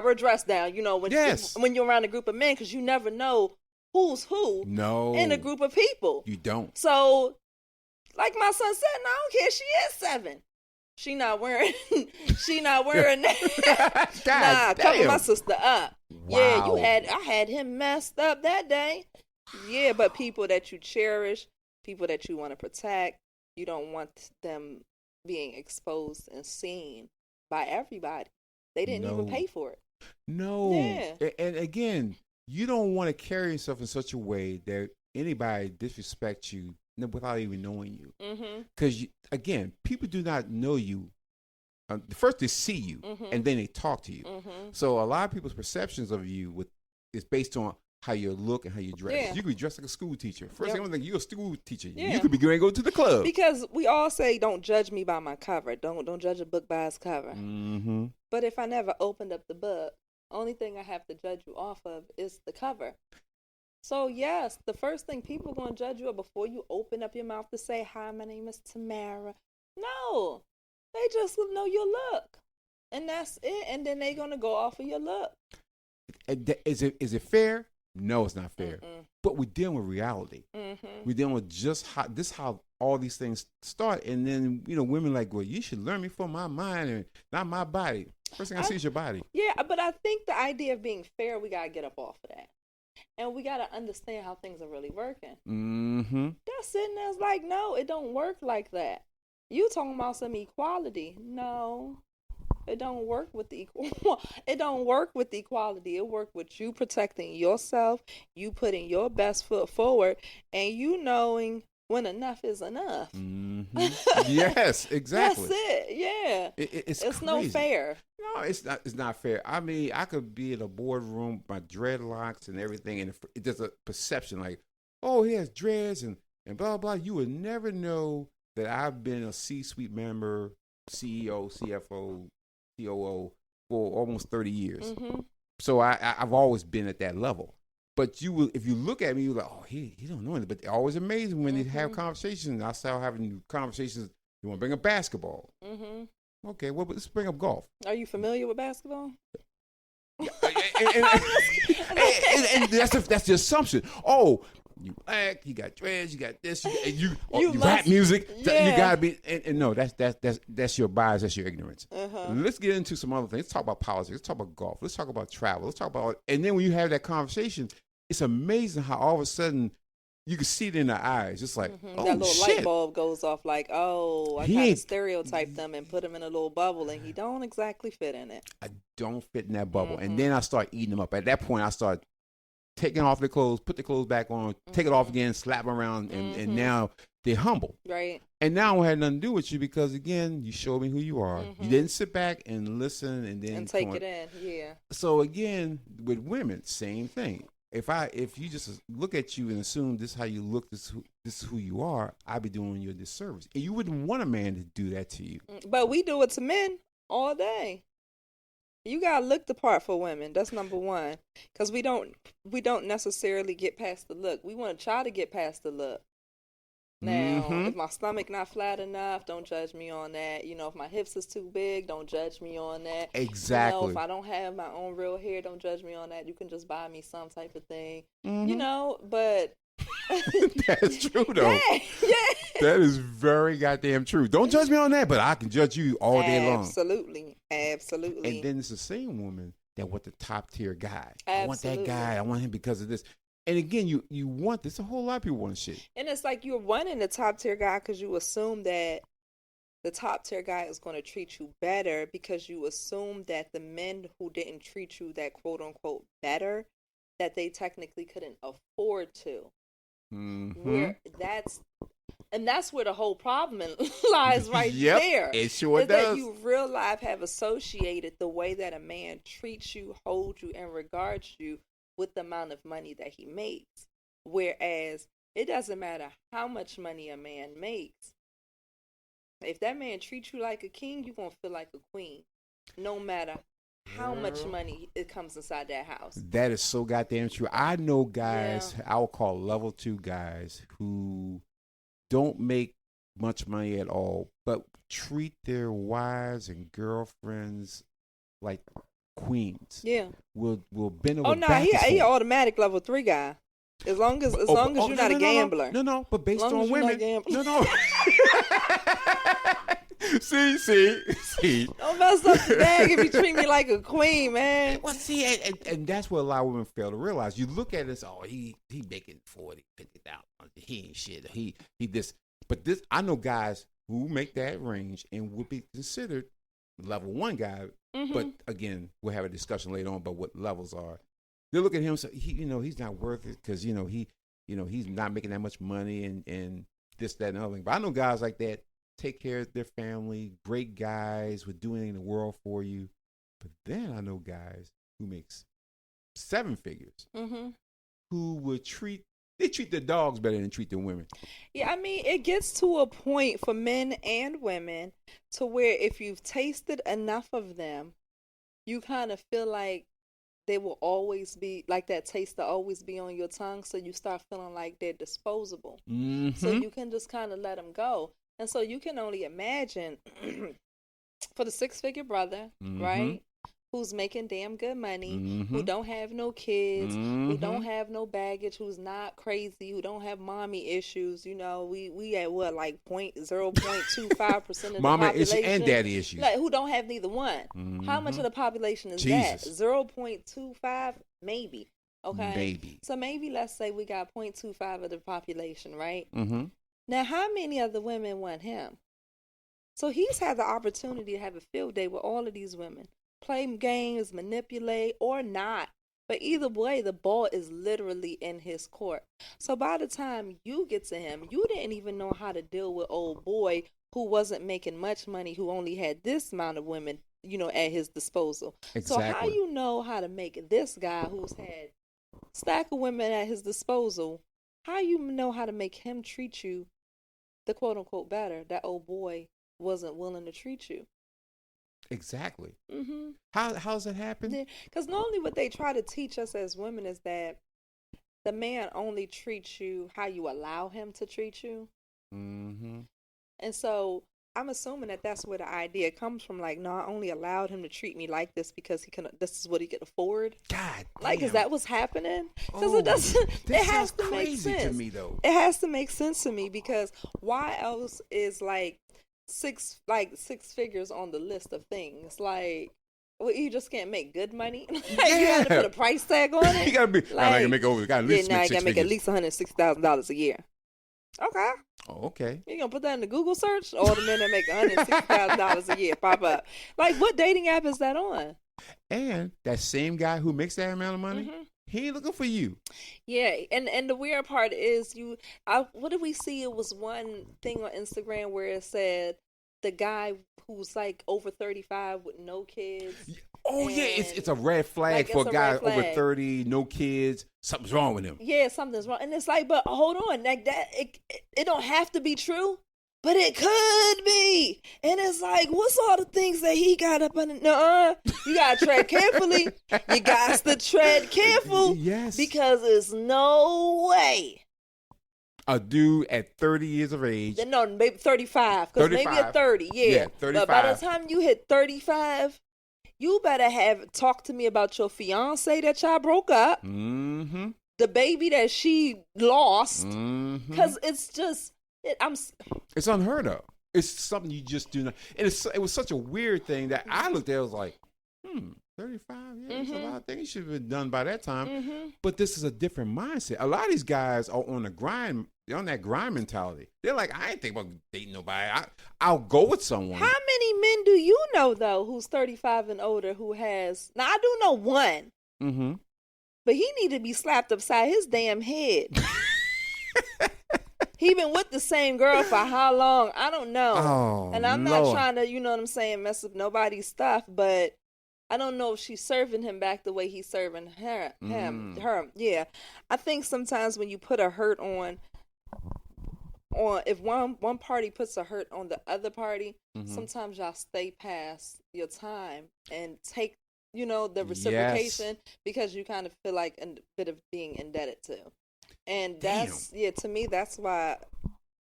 her dress down, when you're around a group of men, because you never know who's who in a group of people. You don't. So, like my son said, no, I don't care. She is 7. She not wearing that. God cover damn. my sister up. Wow. Yeah, I had him messed up that day. Yeah, but people that you cherish, people that you want to protect, you don't want them being exposed and seen by everybody. They didn't even pay for it. No. Yeah. And again, you don't want to carry yourself in such a way that anybody disrespects you without even knowing you. Because, again, people do not know you. First, they see you, and then they talk to you. So a lot of people's perceptions of you is based on how you look and how you dress. Yeah. You could be dressed like a school teacher. First thing I'm thinking, you're a school teacher. Yeah. You could be going to go to the club. Because we all say, don't judge me by my cover. Don't judge a book by its cover. But if I never opened up the book, only thing I have to judge you off of is the cover. So, yes, the first thing people are going to judge you before you open up your mouth to say, hi, my name is Tamara. No, they just know your look. And that's it. And then they're going to go off of your look. Is it fair? No, it's not fair. But we're dealing with reality. We're dealing with just how all these things start. And then, women like, well, you should learn me from my mind and not my body. First thing I see is your body. Yeah, but I think the idea of being fair, we got to get up off of that. And we got to understand how things are really working. That's sitting there like, no, it don't work like that. You talking about some equality. No, it don't work with the It don't work with equality. It work with you protecting yourself, you putting your best foot forward, and you knowing when enough is enough. Yes, exactly. That's it. Yeah. It's crazy. No fair. No, it's not. It's not fair. I mean, I could be in a boardroom, my dreadlocks and everything, and it's just a perception like, oh, he has dreads and blah blah. You would never know that I've been a C-suite member, CEO, CFO, COO for almost 30 years. So I've always been at that level. But if you look at me, you're like, oh, he don't know anything. But it's always amazing when they have conversations. I start having conversations. You want to bring a basketball. Okay, well, let's bring up golf. Are you familiar with basketball? And that's the assumption. Oh, you black, you got dreads, you got this, you rap music. Yeah. You gotta be. And no, that's your bias, that's your ignorance. Let's get into some other things. Let's talk about politics. Let's talk about golf. Let's talk about travel. Let's talk about. And then when you have that conversation, it's amazing how all of a sudden you can see it in their eyes. It's like, oh, that little shit. light bulb goes off like, oh, I kind of stereotyped them and put him in a little bubble, and he don't exactly fit in it. I don't fit in that bubble. And then I start eating them up. At that point, I start taking off their clothes, put the clothes back on, take it off again, slap them around, and now they're humble. Right. And now I don't have nothing to do with you because, again, you showed me who you are. You didn't sit back and listen and then take it in. Yeah. So, again, with women, same thing. If you just look at you and assume this is how you look, this is who you are, I'd be doing you a disservice. And you wouldn't want a man to do that to you. But we do it to men all day. You gotta look the part for women. That's number one. Because we don't necessarily get past the look. We want to try to get past the look. Now, if my stomach not flat enough, don't judge me on that. You know, if my hips is too big, don't judge me on that. Exactly. You know, if I don't have my own real hair, don't judge me on that. You can just buy me some type of thing. You know, but that's true though. Yeah. That is very goddamn true. Don't judge me on that, but I can judge you all day long. Absolutely. And then it's the same woman that want the top tier guy. Absolutely. I want that guy. I want him because of this. And again, you want this. A whole lot of people want shit. And it's like you're wanting the top tier guy because you assume that the top tier guy is going to treat you better because you assume that the men who didn't treat you that quote unquote better, that they technically couldn't afford to. That's where the whole problem lies right there. It sure does. That you real life have associated the way that a man treats you, holds you, and regards you with the amount of money that he makes. Whereas it doesn't matter how much money a man makes. If that man treats you like a king, you're going to feel like a queen. No matter how much money it comes inside that house. That is so goddamn true. I know guys, I will call level 2 guys, who don't make much money at all, but treat their wives and girlfriends like queens. Yeah. Will bend over. Oh no, he automatic level 3 guy. As long as you're not a gambler. No, but based on women. No. See. Don't mess up the bag if you treat me like a queen, man. Well, see, and that's what a lot of women fail to realize. You look at this, he making 40, 50,000. He ain't shit. He this. But this, I know guys who make that range and would be considered level 1 guy. But again, we'll have a discussion later on about what levels are. They look at him, so he's not worth it because he's not making that much money and this, that, and other thing. But I know guys like that take care of their family, great guys, would do anything in the world for you. But then I know guys who makes 7 figures who would treat their dogs better than treat their women. Yeah, I mean, it gets to a point for men and women to where if you've tasted enough of them, you kind of feel like they will always be, like that taste will always be on your tongue. So you start feeling like they're disposable. So you can just kind of let them go. And so you can only imagine for the 6-figure brother, right? Who's making damn good money, who don't have no kids, who don't have no baggage, who's not crazy, who don't have mommy issues. You know, we at what, like 0.25% of the mama population, issue and daddy issues. Like, who don't have neither one. How much of the population is that? 0.25, maybe. Okay, maybe. So maybe let's say we got 0.25 of the population, right? Now, how many of the women want him? So he's had the opportunity to have a field day with all of these women. Play games, manipulate, or not. But either way, the ball is literally in his court. So by the time you get to him, you didn't even know how to deal with old boy who wasn't making much money, who only had this amount of women, at his disposal. Exactly. So how you know how to make this guy who's had a stack of women at his disposal, how you know how to make him treat you the quote-unquote better that old boy wasn't willing to treat you? Exactly. How's that happen? Because normally what they try to teach us as women is that the man only treats you how you allow him to treat you. And so I'm assuming that that's where the idea comes from. Like, no, I only allowed him to treat me like this because this is what he could afford. God, Like, is damn. that what's happening? Because Oh, it doesn't. this It has sounds to make crazy sense to me, though. It has to make sense to me because why else is like six figures on the list of things? Like, well, you just can't make good money. Like, you have to put a price tag on it. You gotta be. Like, I can make over. Got at least now make you six gotta make figures. at least $160,000 a year. Okay. Oh, okay. You gonna put that in the Google search? All the men that make $160,000 a year pop up. Like, what dating app is that on? And that same guy who makes that amount of money, he ain't looking for you. Yeah, and the weird part is what did we see? It was one thing on Instagram where it said the guy who's like over 35 with no kids. Oh yeah, it's a red flag like, for it's a a guy red over flag. 30, no kids. Something's wrong with him. Yeah, something's wrong, and it's like, but hold on, like that, it don't have to be true, but it could be, and it's like, what's all the things that he got up under? You gotta tread carefully. You got to tread careful, Yes, because there's no way. A dude at 30 years of age. No, maybe 35, because maybe 35. at 30, yeah. 35. But by the time you hit 35, you better have talked to me about your fiance that y'all broke up, Mm-hmm. the baby that she lost, Mm-hmm. because it's just, It's unheard of. It's something you just do not. And it was such a weird thing that I looked at. I was like, 35. Yeah, it's a lot of things should have been done by that time. But this is a different mindset. A lot of these guys are on the grind. They're on that grind mentality. They're like, I ain't think about dating nobody. I'll go with someone. How many men do you know, though, who's 35 and older who has... Now, I do know one. Mm-hmm. But he need to be slapped upside his damn head. He been with the same girl for how long? I don't know. Oh, and I'm not Lord. trying to, you know what I'm saying, mess up nobody's stuff, but I don't know if she's serving him back the way he's serving her. Yeah. I think sometimes when you put a hurt on if one party puts a hurt on the other party, sometimes y'all stay past your time and take, the reciprocation because you kind of feel like a bit of being indebted to. And that's, to me, that's why,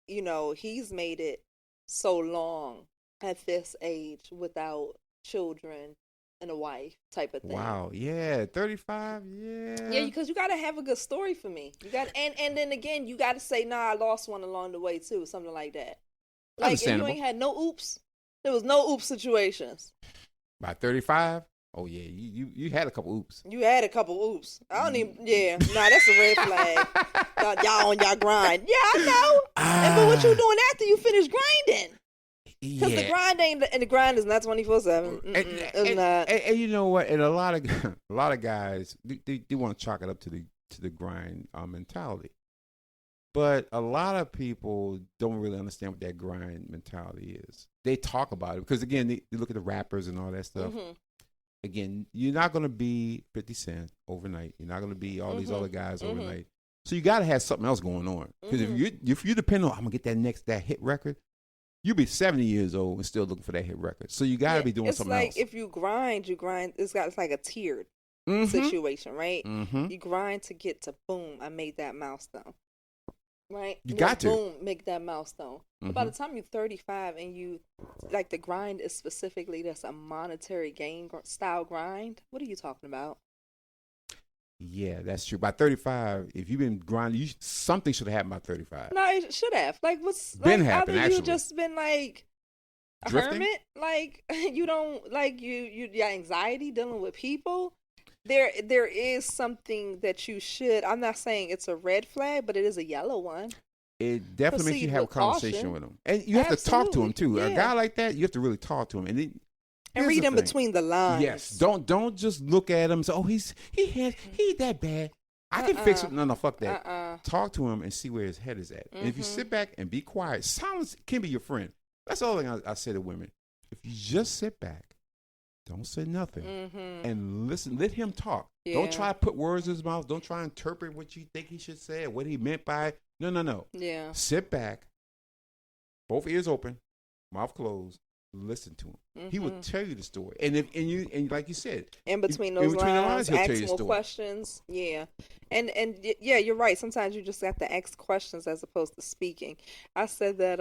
he's made it so long at this age without children and a wife type of thing. Wow. Yeah. 35. Yeah. Yeah, because you got to have a good story for me. You got, and then again, you got to say, nah, I lost one along the way too, something like that. Like, if you ain't had no oops, there was no oops situations. By 35. Oh yeah, you had a couple oops. You had a couple oops. I don't even. Yeah, nah, that's a red flag. Y'all on y'all grind. Yeah, I know. But what you doing after you finish grinding? Because the grind and the grind is not 24/7. It's not. And you know what? And a lot of guys they want to chalk it up to the grind mentality. But a lot of people don't really understand what that grind mentality is. They talk about it because again, they look at the rappers and all that stuff. Again, you're not going to be 50 Cent overnight. You're not going to be all these other guys overnight. So you got to have something else going on. Because if you depend on, I'm going to get that hit record, you'll be 70 years old and still looking for that hit record. So you got to be doing something else. It's like if you grind. It's like a tiered situation, right? You grind to get to boom, I made that milestone. Right? You got to. Boom, make that milestone. But by the time you're 35 and you, like the grind is specifically, that's a monetary gain style grind. What are you talking about? Yeah, that's true. By 35, if you've been grinding, something should have happened by 35. No, it should have. Like, what's been like, happened, either you actually. just been like a Drifting? hermit, like you don't like your anxiety dealing with people. There is something that you should. I'm not saying it's a red flag, but it is a yellow one. It definitely makes you have a conversation with him, and you have to talk to him too. Yeah. A guy like that, you have to really talk to him, and read in between the lines. Yes, don't just look at him and say, "Oh, he that bad. I can fix it." No, fuck that. Talk to him and see where his head is at. And if you sit back and be quiet, silence can be your friend. That's the only thing I say to women. If you just sit back, don't say nothing, and listen. Let him talk. Yeah. Don't try to put words in his mouth. Don't try to interpret what you think he should say or what he meant by it. No. Yeah. Sit back, both ears open, mouth closed. Listen to him. He will tell you the story. And like you said, in between those lines, he'll ask tell you the more story. questions. Yeah, and yeah, you're right. Sometimes you just have to ask questions as opposed to speaking. I said that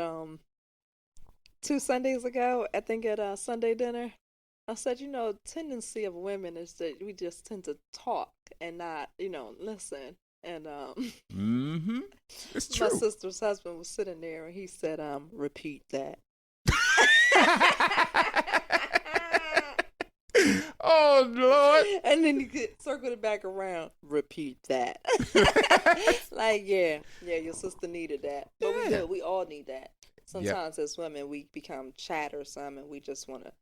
2 Sundays ago, I think at Sunday dinner, I said, tendency of women is that we just tend to talk and not, listen. And Mm-hmm. It's my true. sister's husband was sitting there and he said, repeat that. Oh, Lord. And then you circled it back around. Repeat that. Like, yeah, your sister needed that. But we do. We all need that. Sometimes as women, we become chattersome and we just want to,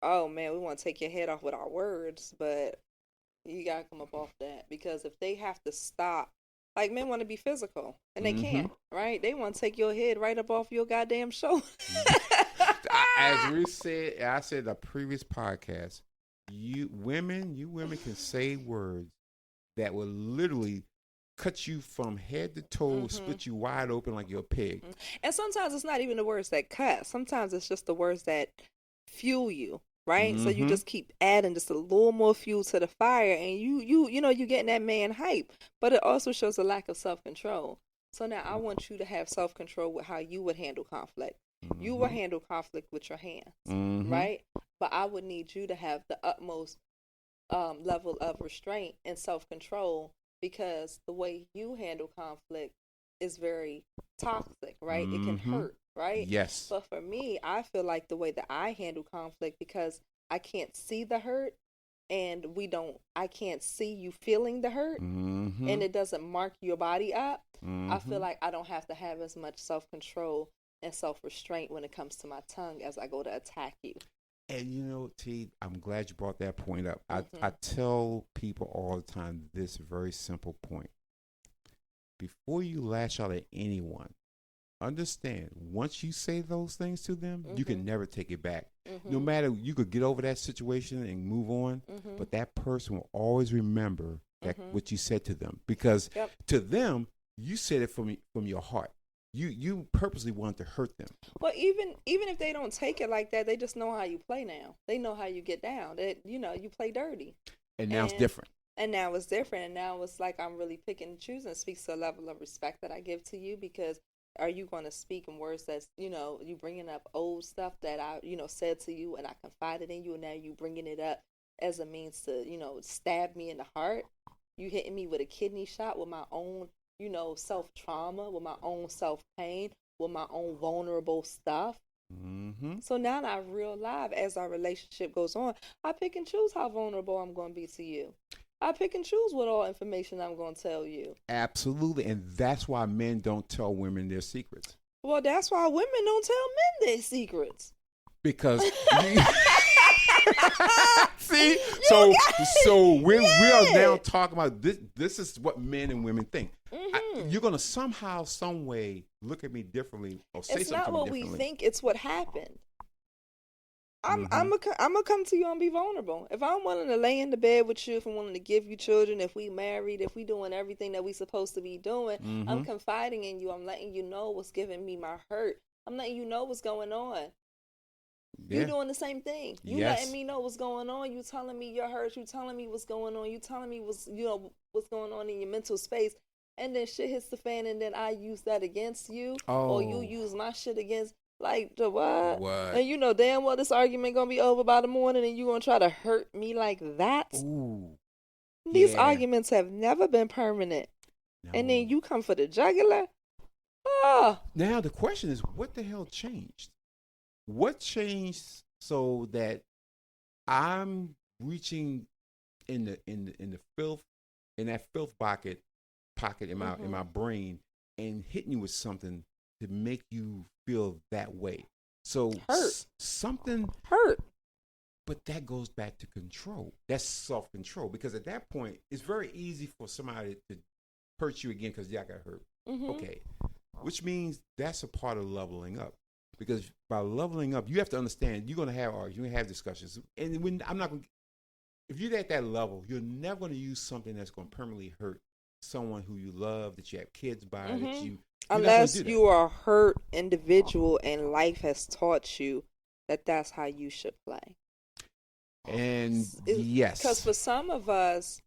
oh, man, we want to take your head off with our words. But you got to come up off that. Because if they have to stop, like men want to be physical and they can't, right? They want to take your head right up off your goddamn shoulder. As we said, I said in the previous podcast, you women can say words that will literally cut you from head to toe, split you wide open like you're a pig. And sometimes it's not even the words that cut. Sometimes it's just the words that fuel you, right? So you just keep adding just a little more fuel to the fire, and you getting that man hype. But it also shows a lack of self-control. So now I want you to have self-control with how you would handle conflict. You will handle conflict with your hands, right? But I would need you to have the utmost level of restraint and self-control, because the way you handle conflict is very toxic, right? It can hurt, right? Yes. But for me, I feel like the way that I handle conflict, because I can't see the hurt and I can't see you feeling the hurt and it doesn't mark your body up. I feel like I don't have to have as much self-control and self-restraint when it comes to my tongue as I go to attack you. And T, I'm glad you brought that point up. I tell people all the time this very simple point. Before you lash out at anyone, understand, once you say those things to them, you can never take it back. No matter, you could get over that situation and move on, but that person will always remember that what you said to them, because to them, you said it from your heart. You purposely want to hurt them. Well, even if they don't take it like that, they just know how you play now. They know how you get down. That you play dirty. And now it's different. And now it's different. And now it's like I'm really picking and choosing. It speaks to a level of respect that I give to you, because are you going to speak in words that's, you bringing up old stuff that I, said to you and I confided in you, and now you bringing it up as a means to, stab me in the heart. You hitting me with a kidney shot with my own self-trauma, with my own self-pain, with my own vulnerable stuff. So now that I realize, as our relationship goes on, I pick and choose how vulnerable I'm going to be to you. I pick and choose what all information I'm going to tell you. Absolutely. And that's why men don't tell women their secrets. Well, that's why women don't tell men their secrets. Because see, so we are now talking about this. This is what men and women think. You're gonna somehow, some way, look at me differently or say it's something not what differently. we think; it's what happened. I'm gonna come to you and be vulnerable. If I'm willing to lay in the bed with you, if I'm willing to give you children, if we married, if we doing everything that we supposed to be doing, I'm confiding in you. I'm letting you know what's giving me my hurt. I'm letting you know what's going on. Yeah. You doing the same thing. You letting me know what's going on. You telling me your hurt. You telling me what's going on. You telling me what's going on in your mental space. And then shit hits the fan, and then I use that against you, or you use my shit against, like, the what? And damn well this argument gonna be over by the morning, and you gonna try to hurt me like that? Ooh. These arguments have never been permanent. No. And then you come for the jugular? Oh. Now the question is, what the hell changed? What changed so that I'm reaching in the filth, in that filth pocket in my brain, and hitting you with something to make you feel that way? So something hurt. But that goes back to control. That's self-control, because at that point it's very easy for somebody to hurt you again because y'all got hurt. Okay, which means that's a part of leveling up. Because by leveling up, you have to understand you're going to have arguments, you're going to have discussions. And when if you're at that level, you're never going to use something that's going to permanently hurt someone who you love, that you have kids by, that unless you are a hurt individual and life has taught you that that's how you should play. And yes. Because for some of us,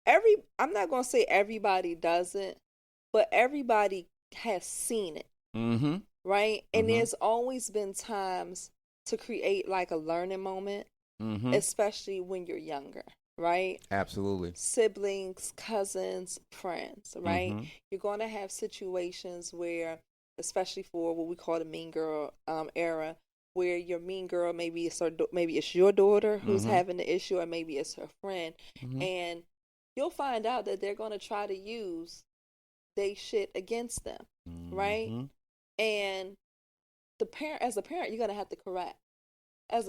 I'm not going to say everybody doesn't, but everybody has seen it. right? And Mhm. there's always been times to create like a learning moment, Mm-hmm. especially when you're younger, right? Absolutely. Siblings, cousins, friends, right? Mhm. You're going to have situations where, especially for what we call the mean girl era, where your mean girl maybe maybe it's your daughter who's Mhm. having the issue, or maybe it's her friend, Mhm. and you'll find out that they're going to try to use they shit against them, right? Mhm. And as a parent, you're going to have to correct.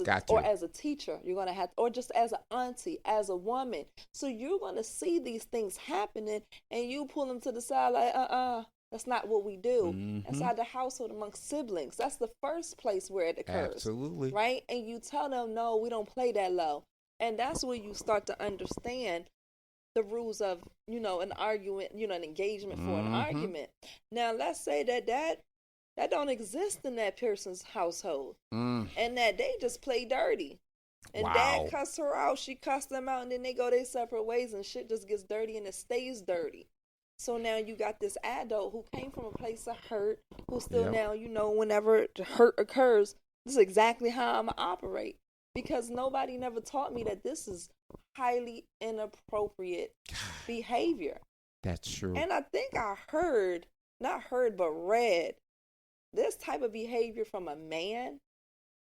Got Or to. as a teacher, you're gonna have, or just as an auntie, as a woman. So you're gonna see these things happening, and you pull them to the side like, that's not what we do Mhm. inside the household amongst siblings. That's the first place where it occurs, Absolutely. right? And you tell them, no, we don't play that low, and that's where you start to understand the rules of, an argument, an engagement for an Mhm. argument. Now, let's say that don't exist in that person's household, Mm. and that they just play dirty. And Wow. dad cussed her out, she cussed them out, and then they go their separate ways, and shit just gets dirty, and it stays dirty. So now you got this adult who came from a place of hurt, who still Yep. now, whenever the hurt occurs, this is exactly how I'm going to operate. Because nobody never taught me that this is highly inappropriate behavior. That's true. And I think I not heard, but read this type of behavior from a man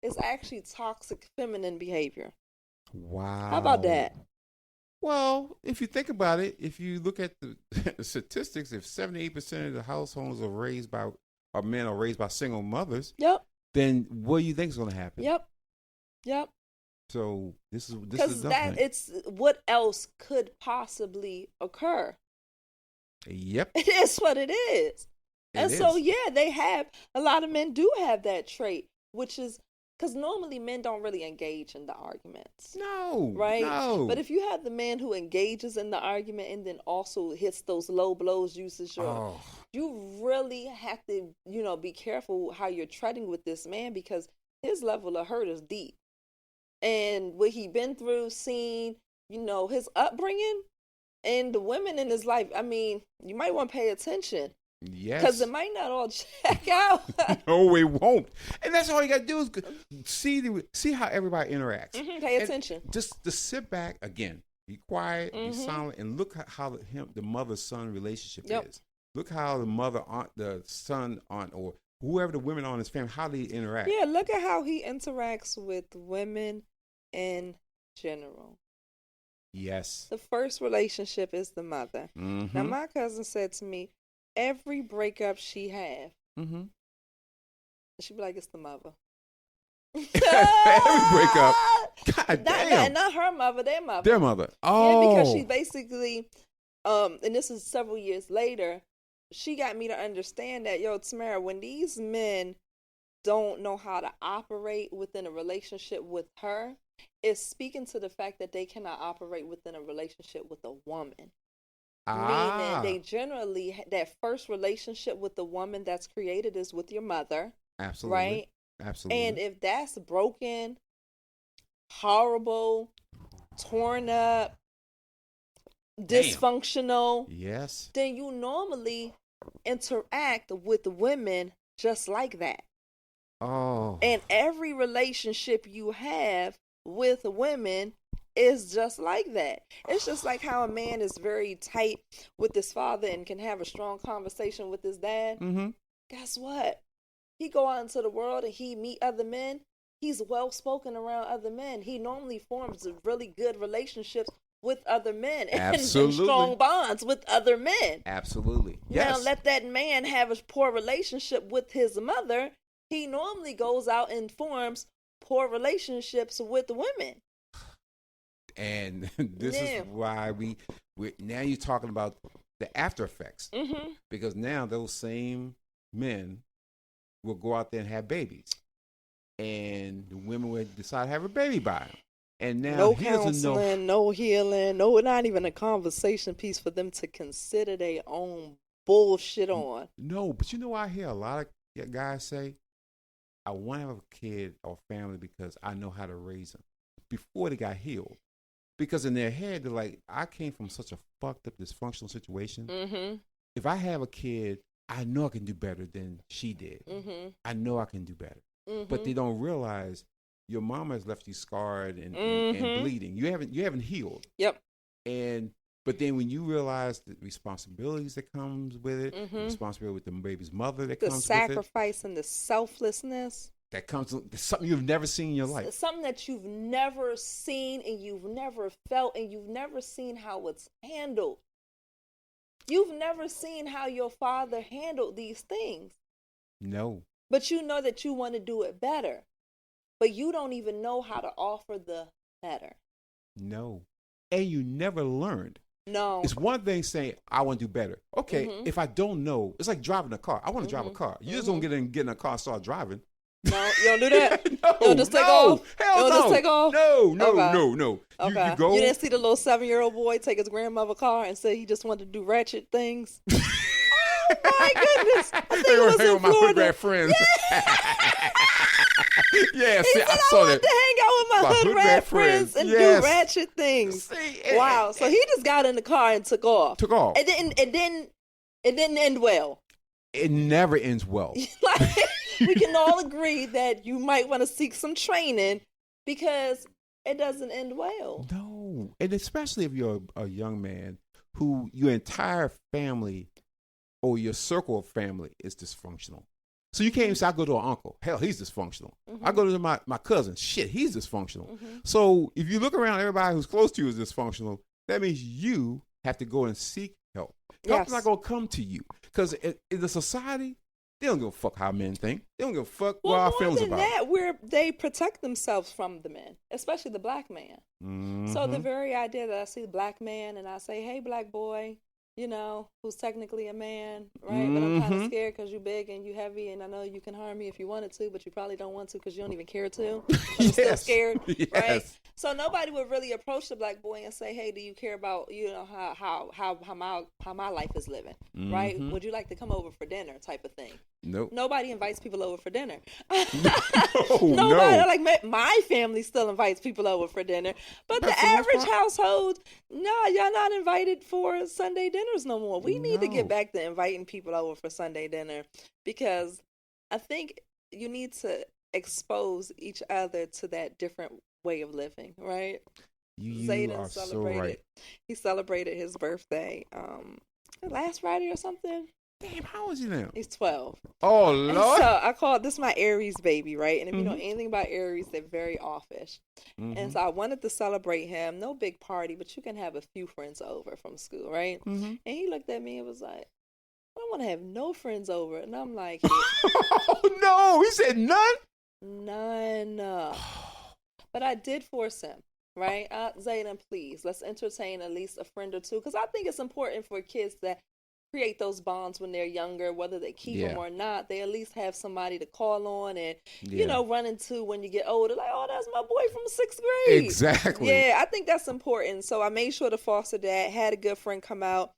is actually toxic feminine behavior. Wow. How about that? Well, if you think about it, if you look at the statistics, if 78% of the households or men are raised by single mothers, Yep. then what do you think is going to happen? Yep. So this is Because nothing. it's what else could possibly occur. Yep. It is what it is. And so, is. yeah, a lot of men do have that trait, which is because normally men don't really engage in the arguments. No. Right? No. But if you have the man who engages in the argument and then also hits those low blows, you really have to, be careful how you're treading with this man, because his level of hurt is deep. And what he been through, seen, his upbringing and the women in his life, I mean, you might want to pay attention. Yes. Because it might not all check out. No, it won't. And that's all you got to do is see how everybody interacts. Pay attention. Just to sit back again, be quiet, be silent, and look at how the mother-son relationship is. Look how the mother, aunt, the son, aunt, or whoever the women are in his family, how they interact. Yeah, look at how he interacts with women in general. Yes. The first relationship is the mother. Mm-hmm. Now, my cousin said to me, every breakup she have, she'd be like, it's the mother. Every breakup. God damn. Not her mother, their mother. Their mother. Oh. Yeah, because she basically, and this is several years later, she got me to understand that, Tamara, when these men don't know how to operate within a relationship with her, it's speaking to the fact that they cannot operate within a relationship with a woman. Meaning they generally, that first relationship with the woman that's created is with your mother. Absolutely. Right? Absolutely. And if that's broken, horrible, torn up, dysfunctional, yes, then you normally interact with women just like that. Oh. And every relationship you have with women is just like that. It's just like how a man is very tight with his father and can have a strong conversation with his dad. Mm-hmm. Guess what? He go out into the world and he meet other men. He's well spoken around other men. He normally forms really good relationships with other men and strong bonds with other men. Absolutely. Yes. Now let that man have a poor relationship with his mother. He normally goes out and forms poor relationships with women. And this is why we now you're talking about the after effects. Mm-hmm. Because now those same men will go out there and have babies. And the women will decide to have a baby by them. And now no counseling, no healing, not even a conversation piece for them to consider their own bullshit on. No, but I hear a lot of guys say, I want to have a kid or family because I know how to raise them before they got healed. Because in their head, they're like, I came from such a fucked up, dysfunctional situation. Mm-hmm. If I have a kid, I know I can do better than she did. Mm-hmm. I know I can do better. Mm-hmm. But they don't realize your mama has left you scarred and bleeding. You haven't healed. Yep. But then when you realize the responsibilities that comes with it, the responsibility with the baby's mother that comes with it, the sacrifice and the selflessness that comes, something you've never seen in your life. Something that you've never seen and you've never felt and you've never seen how it's handled. You've never seen how your father handled these things. No. But you know that you want to do it better. But you don't even know how to offer the better. No. And you never learned. No. It's one thing saying, I want to do better. Okay, if I don't know, it's like driving a car. I want to drive a car. You just don't get in a car and start driving. No, you don't do that? No, you don't just take off? Hell you don't no. just take off? No. Okay. You go. You didn't see the little 7-year-old boy take his grandmother car and say he just wanted to do ratchet things? Oh, my goodness. I think it was in with my hood rat friends. Yeah, see, I saw that. To hang out with my hood rat friends and do ratchet things. See, wow. So he just got in the car and took off. It didn't end well. It never ends well. Like, we can all agree that you might want to seek some training because it doesn't end well. No. And especially if you're a young man who your entire family or your circle of family is dysfunctional. So you can't even say, I go to an uncle. Hell, he's dysfunctional. I go to my cousin. Shit, he's dysfunctional. So if you look around, everybody who's close to you is dysfunctional. That means you have to go and seek help. Help's not going to come to you. Because in the society, they don't give a fuck how men think. They don't give a fuck what our feelings about. More than that, where they protect themselves from the men, especially the black man. So the very idea that I see the black man and I say, hey, black boy, you know, who's technically a man, right? But I'm kind of scared because you're big and you heavy and I know you can harm me if you wanted to, but you probably don't want to because you don't even care to. But I'm still scared, right? So nobody would really approach the black boy and say, hey, do you care about, you know, how my life is living, right? Would you like to come over for dinner type of thing? Nope. Nobody invites people over for dinner. Nobody, like my family still invites people over for dinner. But the average household, no, y'all not invited for Sunday dinners no more. We need to get back to inviting people over for Sunday dinner because I think you need to expose each other to that different way of living, right? You are so right. He celebrated his birthday last Friday or something. Damn, how old is he now? He's 12. Oh, Lord. So I call this my Aries baby, right? And if you know anything about Aries, they're very offish. And so I wanted to celebrate him. No big party, but you can have a few friends over from school, right? And he looked at me and was like, I don't want to have no friends over. And I'm like, oh, no. He said none? None. But I did force him, right? Zayden, please, let's entertain at least a friend or two. Because I think it's important for kids that create those bonds when they're younger, whether they keep them or not. They at least have somebody to call on and, you know, run into when you get older. Like, oh, that's my boy from 6th grade. Exactly. Yeah, I think that's important. So I made sure to foster that, had a good friend come out.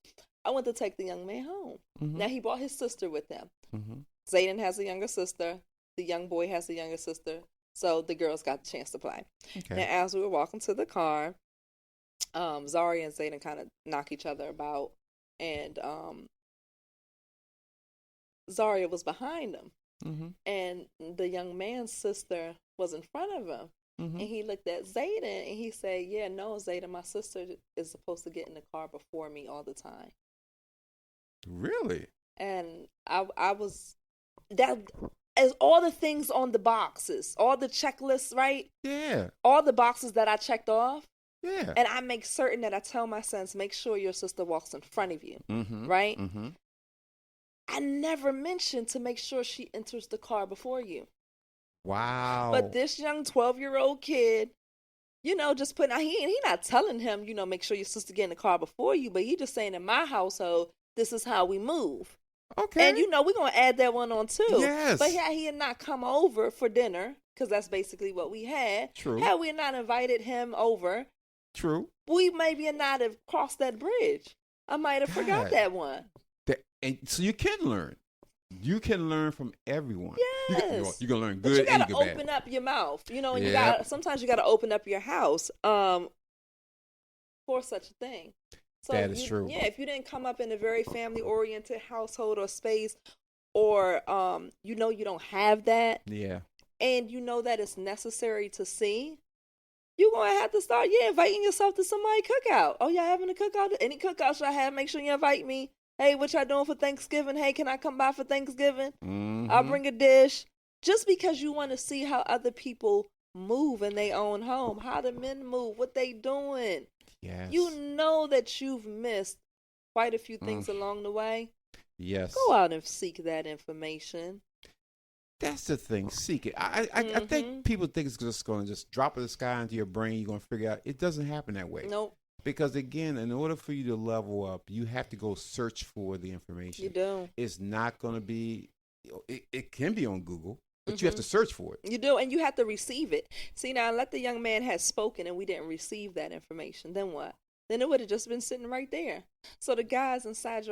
I went to take the young man home. Now, he brought his sister with him. Zayden has a younger sister. The young boy has a younger sister. So the girls got the chance to play. Okay. Now, as we were walking to the car, Zari and Zayden kind of knock each other about. And Zaria was behind him. And the young man's sister was in front of him. And he looked at Zayden and he said, yeah, no, Zayden, my sister is supposed to get in the car before me all the time. Really? And I was, that as all the things on the boxes, all the checklists, right? Yeah. All the boxes that I checked off. Yeah. And I make certain that I tell my sons, make sure your sister walks in front of you, right? I never mentioned to make sure she enters the car before you. Wow. But this young 12-year-old kid, you know, just he not telling him, you know, make sure your sister get in the car before you, but he just saying in my household, this is how we move. Okay. And, you know, we're going to add that one on too. Yes. But yeah, he had not come over for dinner because that's basically what we had. True. Had we not invited him over, true, we maybe not have crossed that bridge. I might have forgot that one. And so you can learn. You can learn from everyone. Yes. You can learn but good you gotta and you can open bad. up your mouth. You know, and sometimes you got to open up your house for such a thing. So That is true. Yeah, if you didn't come up in a very family-oriented household or space, or you don't have that, Yeah. and you know that it's necessary to see, you're gonna have to start inviting yourself to somebody's cookout. Oh, y'all having a cookout? Any cookouts y'all have, make sure you invite me. Hey, what y'all doing for Thanksgiving? Hey, can I come by for Thanksgiving? I'll bring a dish. Just because you want to see how other people move in their own home, how the men move, what they doing. Yes. You know that you've missed quite a few things along the way. Yes. Go out and seek that information. That's the thing. Seek it. I think people think it's just going to just drop in the sky into your brain. You're going to figure out. It doesn't happen that way. Nope. Because again, in order for you to level up, you have to go search for the information. You do. It's not going to be. It can be on Google, but you have to search for it. You do, and you have to receive it. See, now, let the young man have spoken, and we didn't receive that information. Then what? Then it would have just been sitting right there. So the guys inside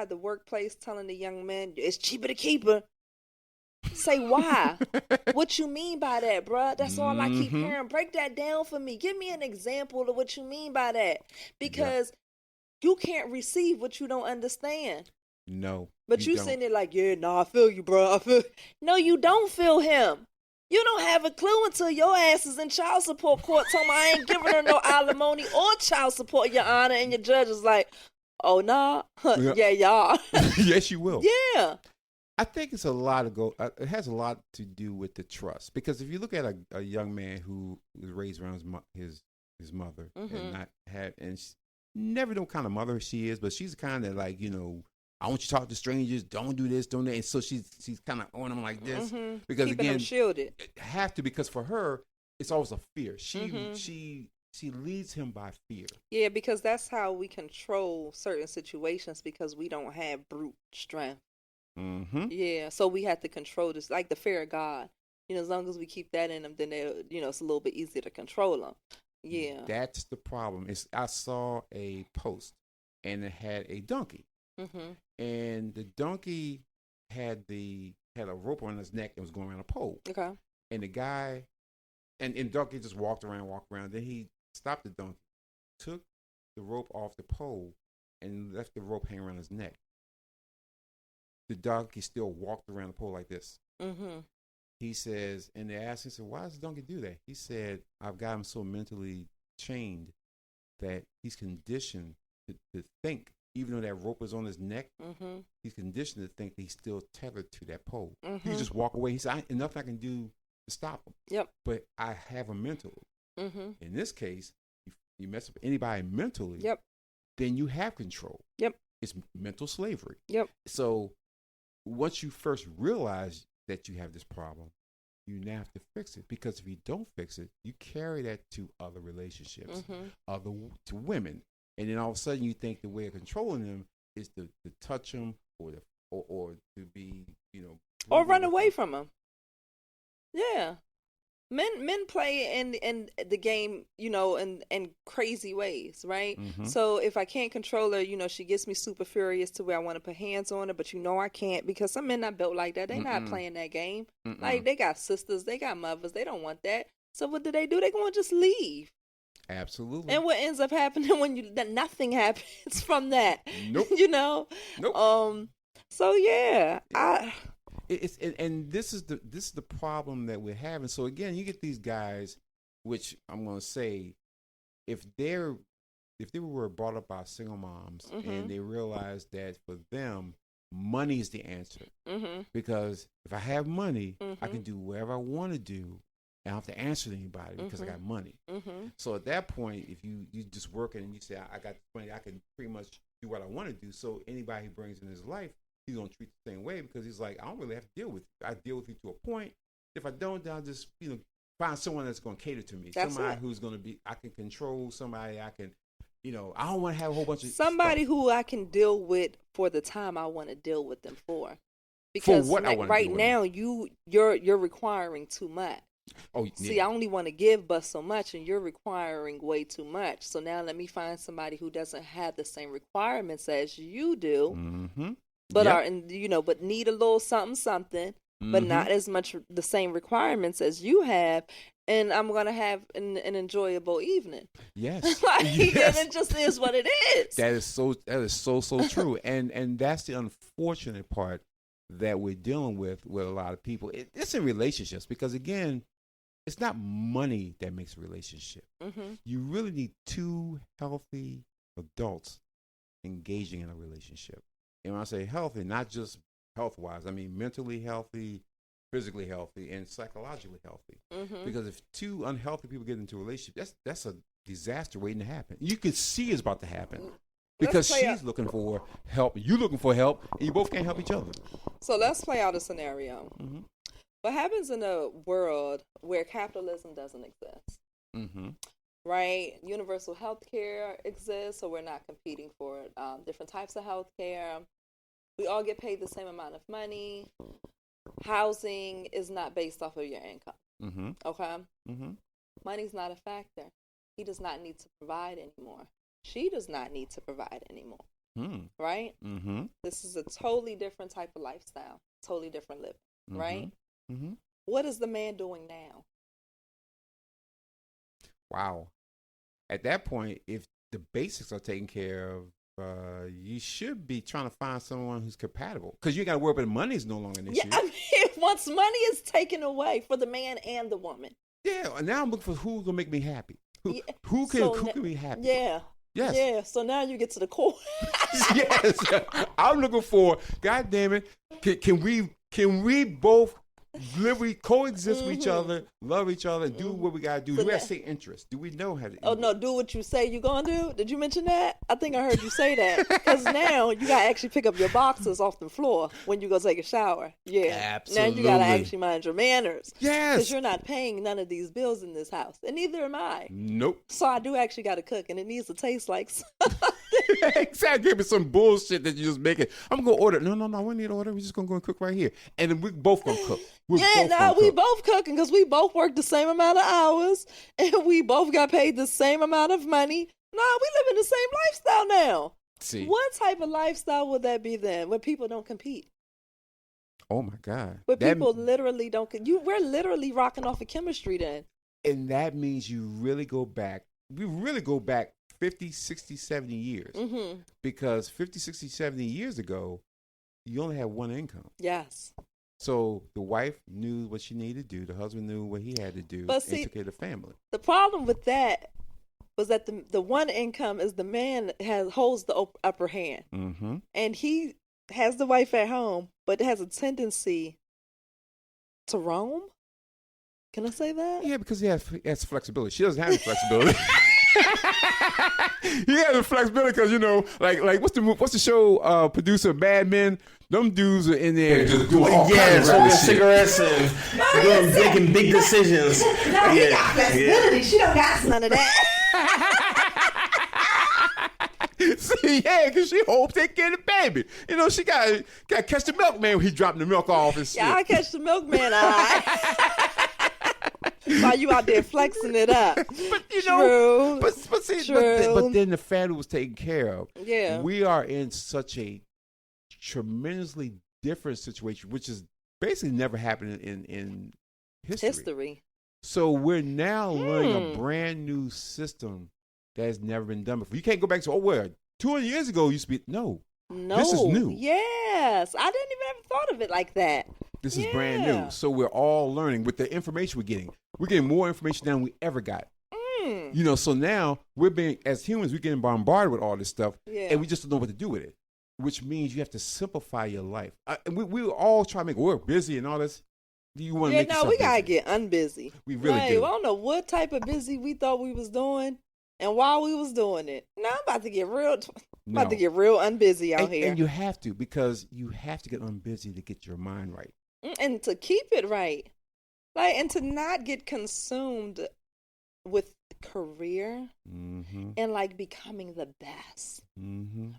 the workplace telling the young man, it's cheaper to keep her. Say why? What you mean by that, bruh? That's all I keep hearing. Break that down for me. Give me an example of what you mean by that. Because you can't receive what you don't understand. No. But you sitting there like, I feel you, bro. No, you don't feel him. You don't have a clue until your ass is in child support court telling me I ain't giving her no alimony or child support, Your Honor. And your judge is like, oh, nah. Yeah, y'all. Yes, you will. Yeah. I think it's it has a lot to do with the trust. Because if you look at a young man who was raised around his mother and not had, and she never know what kind of mother she is, but she's kind of like, I want you to talk to strangers. Don't do this, don't that. And so she's kind of on them like this because Keeping them shielded. Have to, because for her it's always a fear. She leads him by fear. Yeah, because that's how we control certain situations, because we don't have brute strength. Yeah, so we have to control this, like the fear of God. As long as we keep that in them, then it's a little bit easier to control them. Yeah, that's the problem. I saw a post and it had a donkey. And the donkey had a rope on his neck and was going around a pole. Okay. And the guy, and donkey just walked around. Then he stopped the donkey, took the rope off the pole, and left the rope hanging around his neck. The donkey still walked around the pole like this. He says, and they asked him, why does the donkey do that? He said, I've got him so mentally chained that he's conditioned to think. Even though that rope is on his neck, he's conditioned to think that he's still tethered to that pole. He can just walk away. He said, nothing I can do to stop him. Yep. But I have him mentally. In this case, if you mess up anybody mentally, then you have control. Yep. It's mental slavery. Yep. So once you first realize that you have this problem, you now have to fix it. Because if you don't fix it, you carry that to other relationships, to women. And then all of a sudden, you think the way of controlling them is to touch them or to be, or run away from them. Yeah, men play in the game, in crazy ways, right? So if I can't control her, she gets me super furious to where I want to put hands on her, but I can't, because some men not built like that. They not playing that game. Like, they got sisters, they got mothers, they don't want that. So what do? They going to just leave. Absolutely. And what ends up happening when nothing happens from that? Nope. Nope. So yeah, and this is the problem that we're having. So again, you get these guys, which I'm going to say, if they were brought up by single moms and they realize that for them, money is the answer, because if I have money, I can do whatever I want to do. I don't have to answer to anybody because I got money. So at that point, if you just working and you say, I got money, I can pretty much do what I want to do. So anybody he brings in his life, he's going to treat the same way, because he's like, I don't really have to deal with you. I deal with you to a point. If I don't, then I'll just, find someone that's going to cater to me. Somebody who's going to be, I can control somebody. I can, I don't want to have a whole bunch of somebody stuff. Who I can deal with for the time I want to deal with them for. Because for what I want to right now, you're requiring too much. Oh, yeah. See, I only want to give but so much, and you're requiring way too much. So now let me find somebody who doesn't have the same requirements as you do, but but need a little something, but not as much the same requirements as you have. and I'm gonna have an enjoyable evening. Yes. Like, Yes. and it just is what it is. That is so true. And that's the unfortunate part that we're dealing with a lot of people. It's in relationships because, again, it's not money that makes a relationship. Mm-hmm. You really need two healthy adults engaging in a relationship. And when I say healthy, not just health-wise, I mean mentally healthy, physically healthy, and psychologically healthy. Mm-hmm. Because if two unhealthy people get into a relationship, that's a disaster waiting to happen. You can see it's about to happen because she's looking for help, you're looking for help, and you both can't help each other. So let's play out a scenario. Mm-hmm. What happens in a world where capitalism doesn't exist? Mm-hmm. Right? Universal health care exists, so we're not competing for different types of health care. We all get paid the same amount of money. Housing is not based off of your income. Mm-hmm. Okay? Mm-hmm. Money's not a factor. He does not need to provide anymore. She does not need to provide anymore. Mm. Right? Mm-hmm. This is a totally different type of lifestyle. Totally different living. Mm-hmm. Right? Mm-hmm. What is the man doing now? Wow. At that point, if the basics are taken care of, you should be trying to find someone who's compatible because you got to worry about the money is no longer an issue. Yeah, I mean, once money is taken away for the man and the woman. Yeah, and now I'm looking for who's gonna make me happy. Who can be happy? Yeah. Yes. Yeah. So now you get to the core. Yes. I'm looking for. God damn it! Can we both coexist with each other, love each other, and do what we gotta do? So do we have the same interests? Do we know how to? Oh no! Do what you say you gonna do. Did you mention that? I think I heard you say that. Because now you gotta actually pick up your boxes off the floor when you go take a shower. Yeah. Absolutely. Now you gotta actually mind your manners. Yes. Because you're not paying none of these bills in this house, and neither am I. Nope. So I do actually gotta cook, and it needs to taste like something. Exactly. Give me some bullshit that you just make it. I'm gonna order. No. We need to order. We're just gonna go and cook right here, and then we both gonna cook. We both cooking because we both work the same amount of hours and we both got paid the same amount of money. No, we live in the same lifestyle now. See, what type of lifestyle would that be then? Where people don't compete? Oh my God! Where people literally don't. We're literally rocking off of chemistry then. And that means you really go back. We really go back 50, 60, 70 years. Mm-hmm. Because 50, 60, 70 years ago, you only had one income. Yes. So the wife knew what she needed to do. The husband knew what he had to do. But see, and took care of the family. The problem with that was that the one income is the man holds the upper hand. Mm-hmm. And he has the wife at home, but has a tendency to roam. Can I say that? Yeah, because he has flexibility. She doesn't have any flexibility. He has a flexibility because like what's the show producer Mad Men? Them dudes are in there just doing all kinds of smoking shit. cigarettes and making big decisions. No, he got flexibility. Yeah. She don't got none of that. See, yeah, because she hopes they get the baby. She got to catch the milkman when he dropping the milk off and shit. Yeah, I catch the milkman. While you out there flexing it up. But True. but see, True. but then the family was taken care of. Yeah. We are in such a tremendously different situation, which is basically never happened in history. So we're now learning a brand new system that has never been done before. You can't go back to 200 years ago it used to be no. This is new. Yes. I didn't even ever thought of it like that. This is brand new. So we're all learning with the information we're getting. We're getting more information than we ever got. So now as humans, we're getting bombarded with all this stuff, and we just don't know what to do with it, which means you have to simplify your life. We all try to make work busy and all this. You want to make yourself we got to busy. get unbusy. We really do. I don't know what type of busy we thought we was doing and while we was doing it. Now I'm about to get real unbusy out here. And you have to, because you have to get unbusy to get your mind right. And to keep it right. And to not get consumed with career and becoming the best,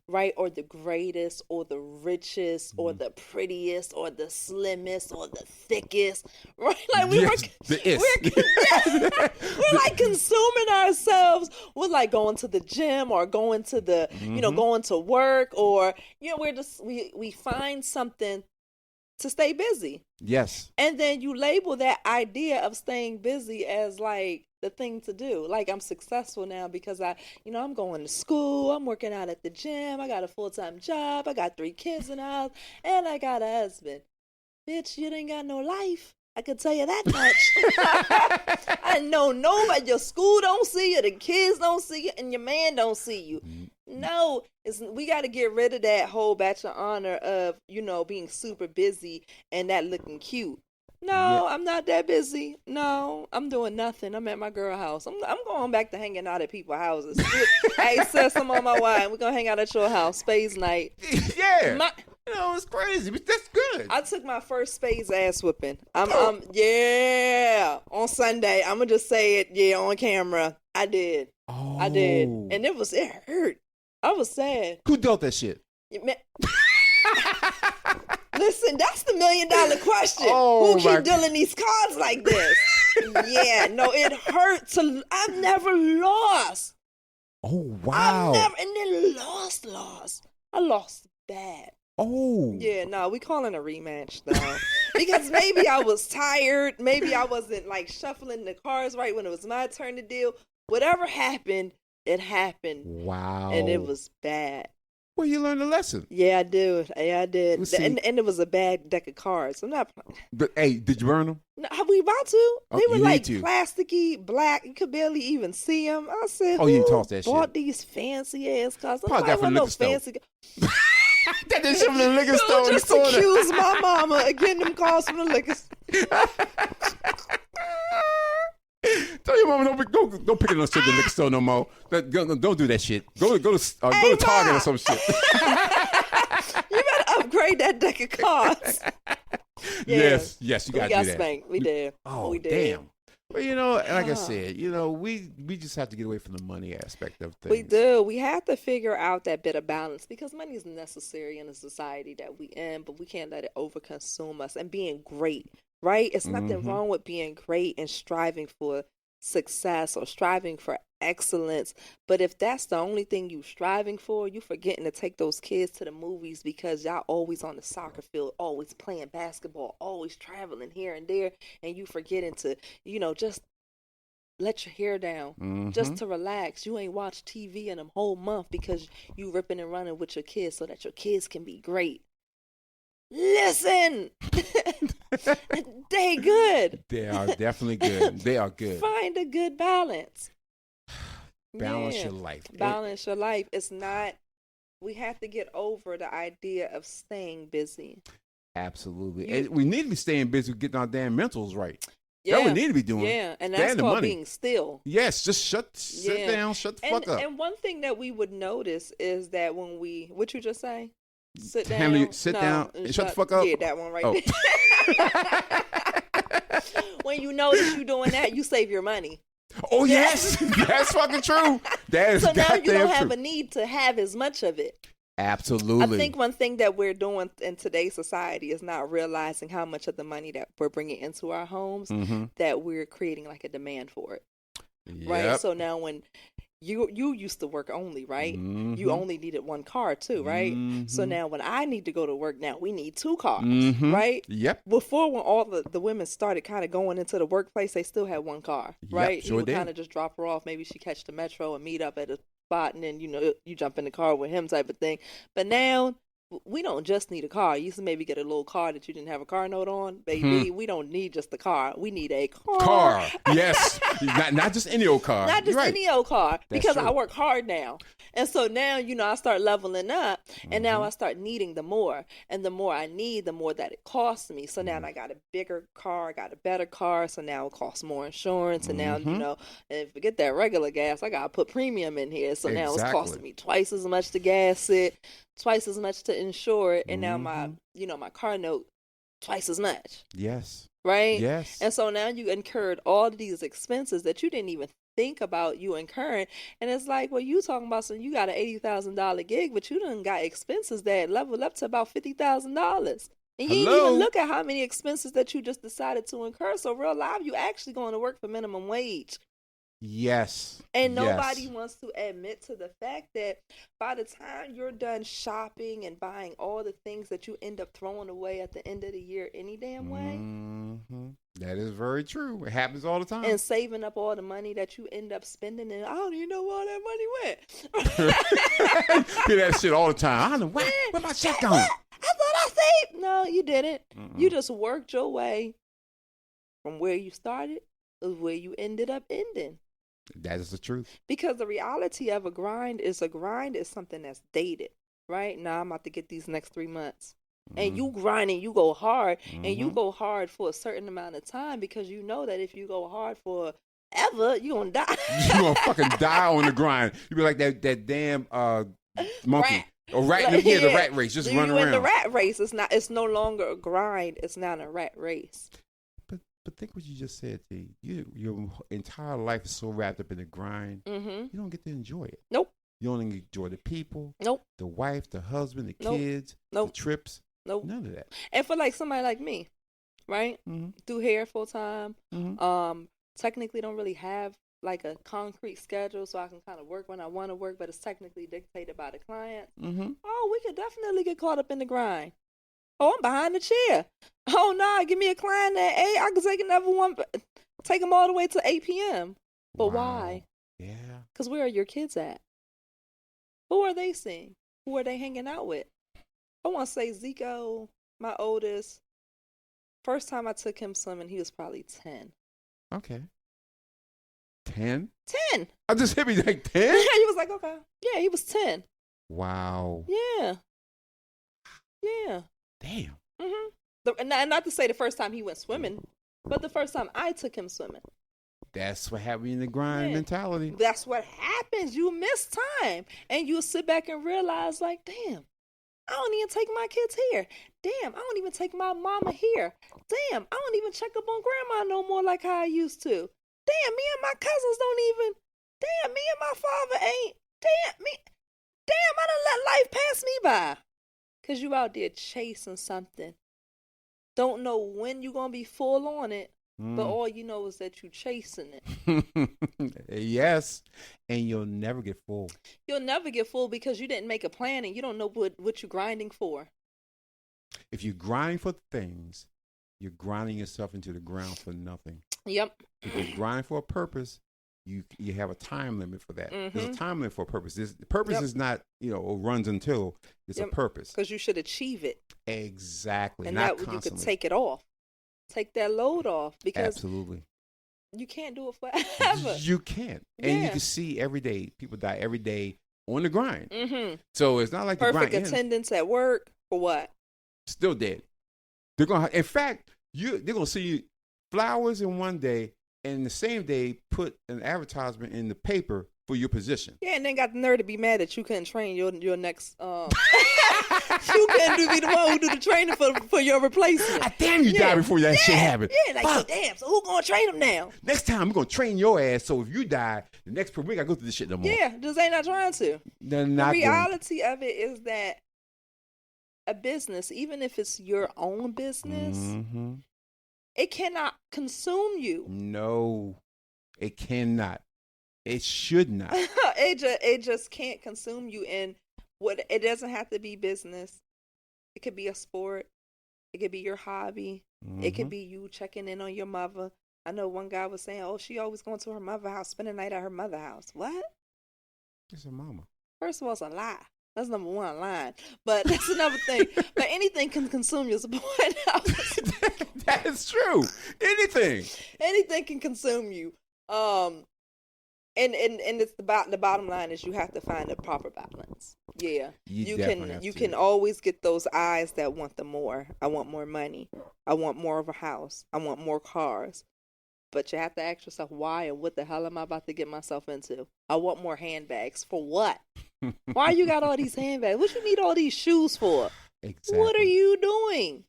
right? Or the greatest, or the richest, or the prettiest, or the slimmest, or the thickest, right? We're consuming ourselves with going to the gym or going to the, going to work, or we find something to stay busy. Yes. And then you label that idea of staying busy as like the thing to do. Like, I'm successful now because I'm going to school, I'm working out at the gym, I got a full-time job, I got 3 kids in the house, and I got a husband. Bitch, you ain't got no life. I can tell you that much. I know nobody. Your school don't see you, the kids don't see you, and your man don't see you. No, we got to get rid of that whole Bachelor honor of, being super busy and that looking cute. No, I'm not that busy. No, I'm doing nothing. I'm at my girl house. I'm going back to hanging out at people's houses. Hey, sis, I'm on my way. We're going to hang out at your house. Spades night. Yeah. It's crazy, but that's good. I took my first Spades ass whipping. On Sunday. I'm going to just say it, on camera. I did. Oh. I did. And it hurt. I was sad. Who dealt that shit? Listen, that's the $1 million question. Oh, who keep dealing these cards like this? Yeah, no, it hurts. I've never lost. Oh, wow. And then lost. I lost bad. Oh. Yeah, no, we calling a rematch though. Because maybe I was tired. Maybe I wasn't like shuffling the cards right when it was my turn to deal. Whatever happened, it happened. Wow. And it was bad. Well, you learned a lesson. Yeah, I do. Yeah, I did. Well, And it was a bad deck of cards. I'm not. But hey, did you burn them? No, we about to? They were you like need to. plasticky, black. You could barely even see them. I said, you who toss that bought shit. these fancy ass cards? Probably got from the liquor store. That is from the liquor You store. just accused my mama of getting them cards from the liquor store. Tell your mama don't pick it on shit at the liquor store no more. Don't do that shit. Go to Target or some shit. You better upgrade that deck of cards. Yeah. Yes, you gotta do that. We got spanked. We did. Oh, we did. Damn. Well, like I said, we just have to get away from the money aspect of things. We do. We have to figure out that bit of balance because money is necessary in the society that we in, but we can't let it overconsume us. And being great, right? It's nothing wrong with being great and striving for success or striving for excellence. But if that's the only thing you striving for, you forgetting to take those kids to the movies because y'all always on the soccer field, always playing basketball, always traveling here and there, and you forgetting to, just let your hair down, just to relax. You ain't watched TV in a whole month because you ripping and running with your kids so that your kids can be great. Listen, they good. They are definitely good. They are good. Find a good balance. Balance your life. Balance your life. It's not. We have to get over the idea of staying busy. Absolutely. And we need to be staying busy with getting our damn mentals right. Yeah. That's what we need to be doing. Yeah, and that's called being still. Yes, just sit down, shut the fuck up. And one thing that we would notice is that when what you just say? Sit down, and shut the fuck up. Yeah, that one right there. When you notice you doing that, you save your money. Oh yes, that's fucking true. That is so now you don't have true. a need to have as much of it. Absolutely. I think one thing that we're doing in today's society is not realizing how much of the money that we're bringing into our homes that we're creating like a demand for it. Yep. Right. So now when you used to work only, right? You only needed one car too, right? So now when I need to go to work, now we need 2 cars, right? Yep. Before, when all the women started kind of going into the workplace, they still had 1 car, right? Yep, sure you would did. kind of just drop her off. Maybe she catch the metro and meet up at a spot, and then you jump in the car with him type of thing. But now we don't just need a car. You used to maybe get a little car that you didn't have a car note on. Baby, we don't need just the car. We need a car. Yes. not just any old car. Not just any old car. That's because true. I work hard now. And so now, I start leveling up. And now I start needing the more. And the more I need, the more that it costs me. So now I got a bigger car. I got a better car. So now it costs more insurance. And now, and forget that regular gas. I got to put premium in here. So now it's costing me twice as much to gas it, twice as much to insure it, and now my car note twice as much. Yes. Right? Yes. And so now you incurred all of these expenses that you didn't even think about you incurring. And it's like, well, you talking about you got an $80,000 gig, but you done got expenses that level up to about $50,000. And you didn't even look at how many expenses that you just decided to incur. So real life, you actually going to work for minimum wage. Yes. And Yes. nobody wants to admit to the fact that by the time you're done shopping and buying all the things that you end up throwing away at the end of the year any damn way, That is very true. It happens all the time. and saving up all the money that you end up spending, and I don't even know where all that money went. Hear that shit all the time. I don't know where my check going. I thought I saved. No, you didn't. You just worked your way from where you started to where you ended up ending. That is the truth. Because the reality of a grind is something that's dated, right? Now I'm about to get these next 3 months. And you grind and you go hard, and you go hard for a certain amount of time because you know that if you go hard for ever, you're going to die. You're going to fucking die on the grind. You be like that damn monkey. Rat. Or rat, Like, the rat race. Just run around. In the rat race, it's no longer a grind. It's not a rat race. But think what you just said, T. Your entire life is so wrapped up in the grind, you don't get to enjoy it. Nope. You don't enjoy the people. Nope. The wife, the husband, the Nope. kids, Nope. the trips. Nope. None of that. And for like somebody like me, right? Do hair full time. Technically don't really have like a concrete schedule, so I can kind of work when I want to work, but it's technically dictated by the client. Oh, we could definitely get caught up in the grind. Oh, I'm behind the chair. Oh, no, give me a client at 8. I can take another one, take them all the way to 8 p.m. But why? Yeah. Because where are your kids at? Who are they seeing? Who are they hanging out with? I want to say Zico, my oldest, first time I took him swimming, he was probably 10. Okay. 10? 10. I just hit me like 10? He was like, okay. Yeah, he was 10. Wow. Yeah. Yeah. Damn. And not to say the first time he went swimming, but the first time I took him swimming. That's what happened in the grind mentality. That's what happens. You miss time. And you'll sit back and realize, like, damn, I don't even take my kids here. Damn, I don't even take my mama here. Damn, I don't even check up on grandma no more like how I used to. Damn, me and my cousins don't even. Damn, me and my father ain't. Damn, I done let life pass me by. Because you out there chasing something. Don't know when you're going to be full on it, but all you know is that you're chasing it. Yes, and you'll never get full. You'll never get full because you didn't make a plan and you don't know what you're grinding for. If you're grinding for things, you're grinding yourself into the ground for nothing. Yep. If you're grinding for a purpose, you have a time limit for that. There's a time limit for a purpose. The purpose is not, runs until it's a purpose. Because you should achieve it. Exactly. And not that constantly. you could take it off. Take that load off. Because absolutely. You can't do it forever. You can't. And you can see every day, people die every day on the grind. So it's not like perfect the grind attendance at work for what? Still dead. They're gonna. In fact, they're gonna see you flowers in one day, and the same day put an advertisement in the paper for your position. Yeah, and then got the nerve to be mad that you couldn't train your next. You couldn't be the one who do the training for your replacement. Damn, you died before that shit happened. Yeah, like damn. So who gonna train them now? Next time we're gonna train your ass. So if you die, the next per week I go through this shit no more. Yeah, just ain't not trying to. They're not. The reality of it is that a business, even if it's your own business, it cannot consume you. No, it cannot. It should not. it just can't consume you. And it doesn't have to be business. It could be a sport. It could be your hobby. It could be you checking in on your mother. I know one guy was saying, "Oh, she always going to her mother's house, spend the night at her mother's house." What? It's her mama. First of all, it's a lie. That's number one line. But that's another thing. But anything can consume you. That is true. Anything can consume you. And it's the bottom line is you have to find a proper balance. Yeah. You can always get those eyes that want the more. I want more money. I want more of a house. I want more cars. But you have to ask yourself why and what the hell am I about to get myself into? I want more handbags. For what? Why you got all these handbags? What you need all these shoes for? Exactly. What are you doing?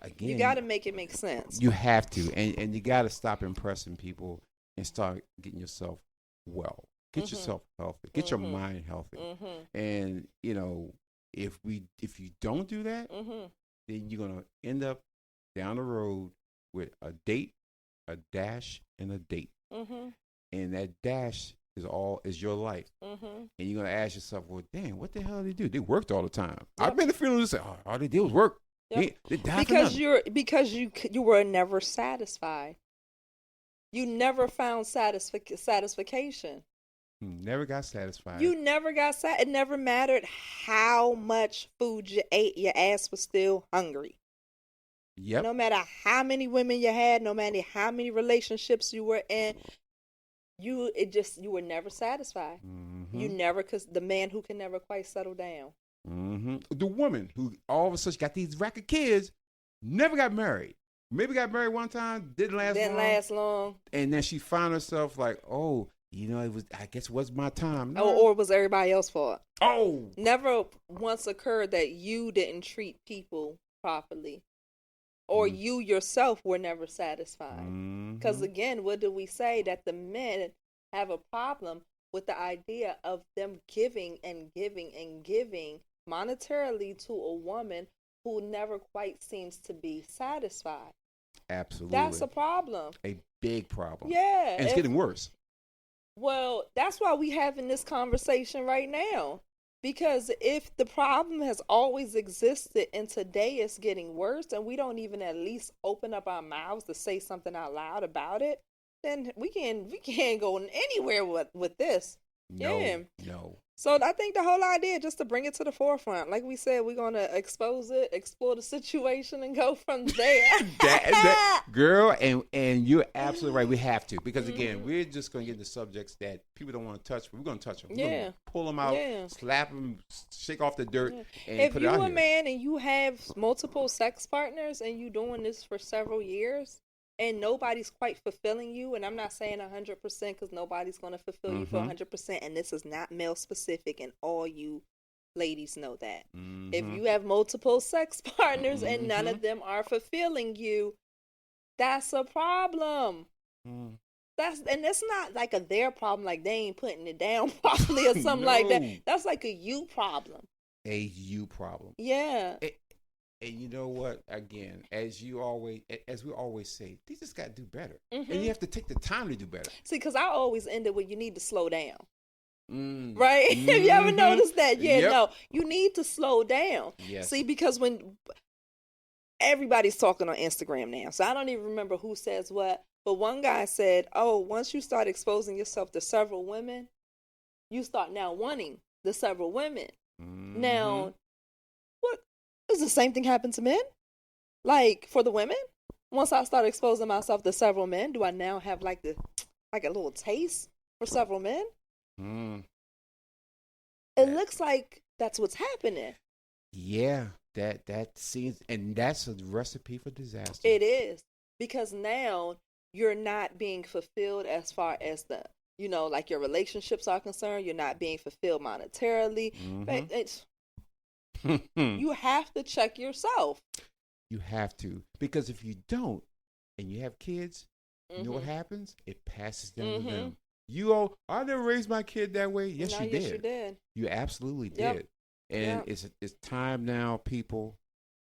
Again, you got to make it make sense. You have to. And you got to stop impressing people and start getting yourself well. Get yourself healthy. Get your mind healthy. And, if you don't do that, then you're going to end up down the road with a date, a dash, and a date. and that dash is your life. And you're gonna ask yourself, well, damn, what the hell did they do? They worked all the time. I've been the feeling to say, all they did was work. They died because you were never satisfied. You never found satisfaction. Never got satisfied. You never got It never mattered how much food you ate. Your ass was still hungry. Yep. No matter how many women you had, no matter how many relationships you were in, you were never satisfied. You never, because the man who can never quite settle down. The woman who all of a sudden got these rack of kids, never got married. Maybe got married one time, didn't last long. And then she found herself like, oh, I guess it was my time. No. Or it was everybody else's fault. Oh. Never once occurred that you didn't treat people properly. Or you yourself were never satisfied. Because again, what do we say? That the men have a problem with the idea of them giving and giving and giving monetarily to a woman who never quite seems to be satisfied. Absolutely. That's a problem. A big problem. Yeah. And it's getting worse. Well, that's why we having this conversation right now. Because if the problem has always existed and today it's getting worse and we don't even at least open up our mouths to say something out loud about it, then we can't go anywhere with this. No. So I think the whole idea just to bring it to the forefront. Like we said, we're going to expose it, explore the situation, and go from there. Girl, and you're absolutely right. We have to. Because, again, we're just going to get into subjects that people don't want to touch, but we're going to touch them. We're going to pull them out, slap them, shake off the dirt, and put it out here. If you're a man and you have multiple sex partners and you're doing this for several years, and nobody's quite fulfilling you, and I'm not saying 100% because nobody's going to fulfill you for 100%, and this is not male specific, and all you ladies know that. If you have multiple sex partners and none of them are fulfilling you, that's a problem. And it's not like their problem, like they ain't putting it down properly or something like that. That's like a you problem. A you problem. Yeah. And you know what? Again, as we always say, they just got to do better. And you have to take the time to do better. See, because I always end it with you need to slow down. Right? Have you ever noticed that? Yeah, no. You need to slow down. Yes. See, because when everybody's talking on Instagram now, so I don't even remember who says what, but one guy said, once you start exposing yourself to several women, you start now wanting the several women. Now, does the same thing happen to men? Like for the women? Once I start exposing myself to several men, do I now have like a little taste for several men? It looks like that's what's happening. Yeah, that seems, and that's a recipe for disaster. It is, because now you're not being fulfilled as far as like your relationships are concerned. You're not being fulfilled monetarily. You have to check yourself. You have to, because if you don't, and you have kids, you know what happens? It passes down to them. I never raised my kid that way. Yes, you did. Yes, you did. You absolutely did. And it's time now, people,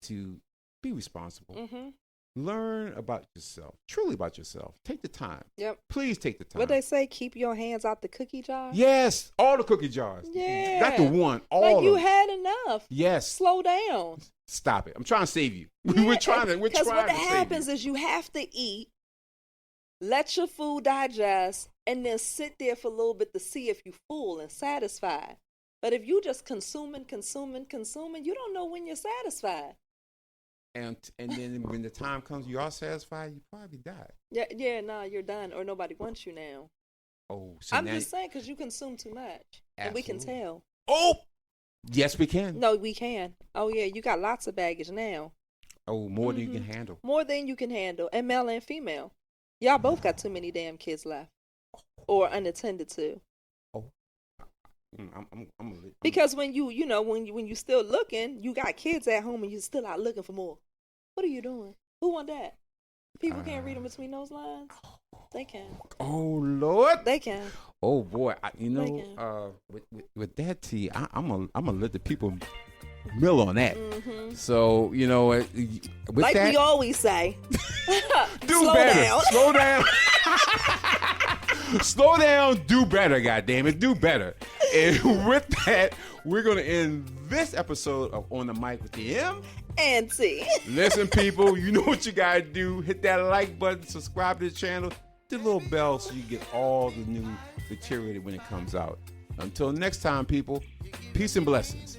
to be responsible. Learn about yourself, truly about yourself. Take the time. Yep. Please take the time. What they say, keep your hands out the cookie jar? Yes, all the cookie jars. Yeah. Not the one, all like of you them. had enough. Yes. Slow down. Stop it. I'm trying to save you. Yeah. We're trying to Because what happens is you have to eat, let your food digest, and then sit there for a little bit to see if you're full and satisfied. But if you just consuming, you don't know when you're satisfied. And then when the time comes, you are satisfied, you probably die. No, you're done, or nobody wants you now. Oh, so I'm just saying, because you consume too much, and we can tell. Oh, yes, we can. No, we can. Oh yeah, you got lots of baggage now. Oh, more than you can handle. More than you can handle, and male and female. Y'all both got too many damn kids left, or unattended to. Oh, I'm because when when you still looking, you got kids at home and you still out looking for more. What are you doing? Who want that? People can't read them between those lines. They can. Oh Lord, they can. Oh boy, with that tea, I'm gonna let the people mill on that. So with like that, we always say, do slow better. down. Slow down. Slow down, do better, goddammit, do better. And with that, we're gonna end this episode of On the Mic with the M and T. Listen, people, you know what you gotta do. Hit that like button, subscribe to the channel, hit the little bell so you get all the new material when it comes out. Until next time, people, peace and blessings.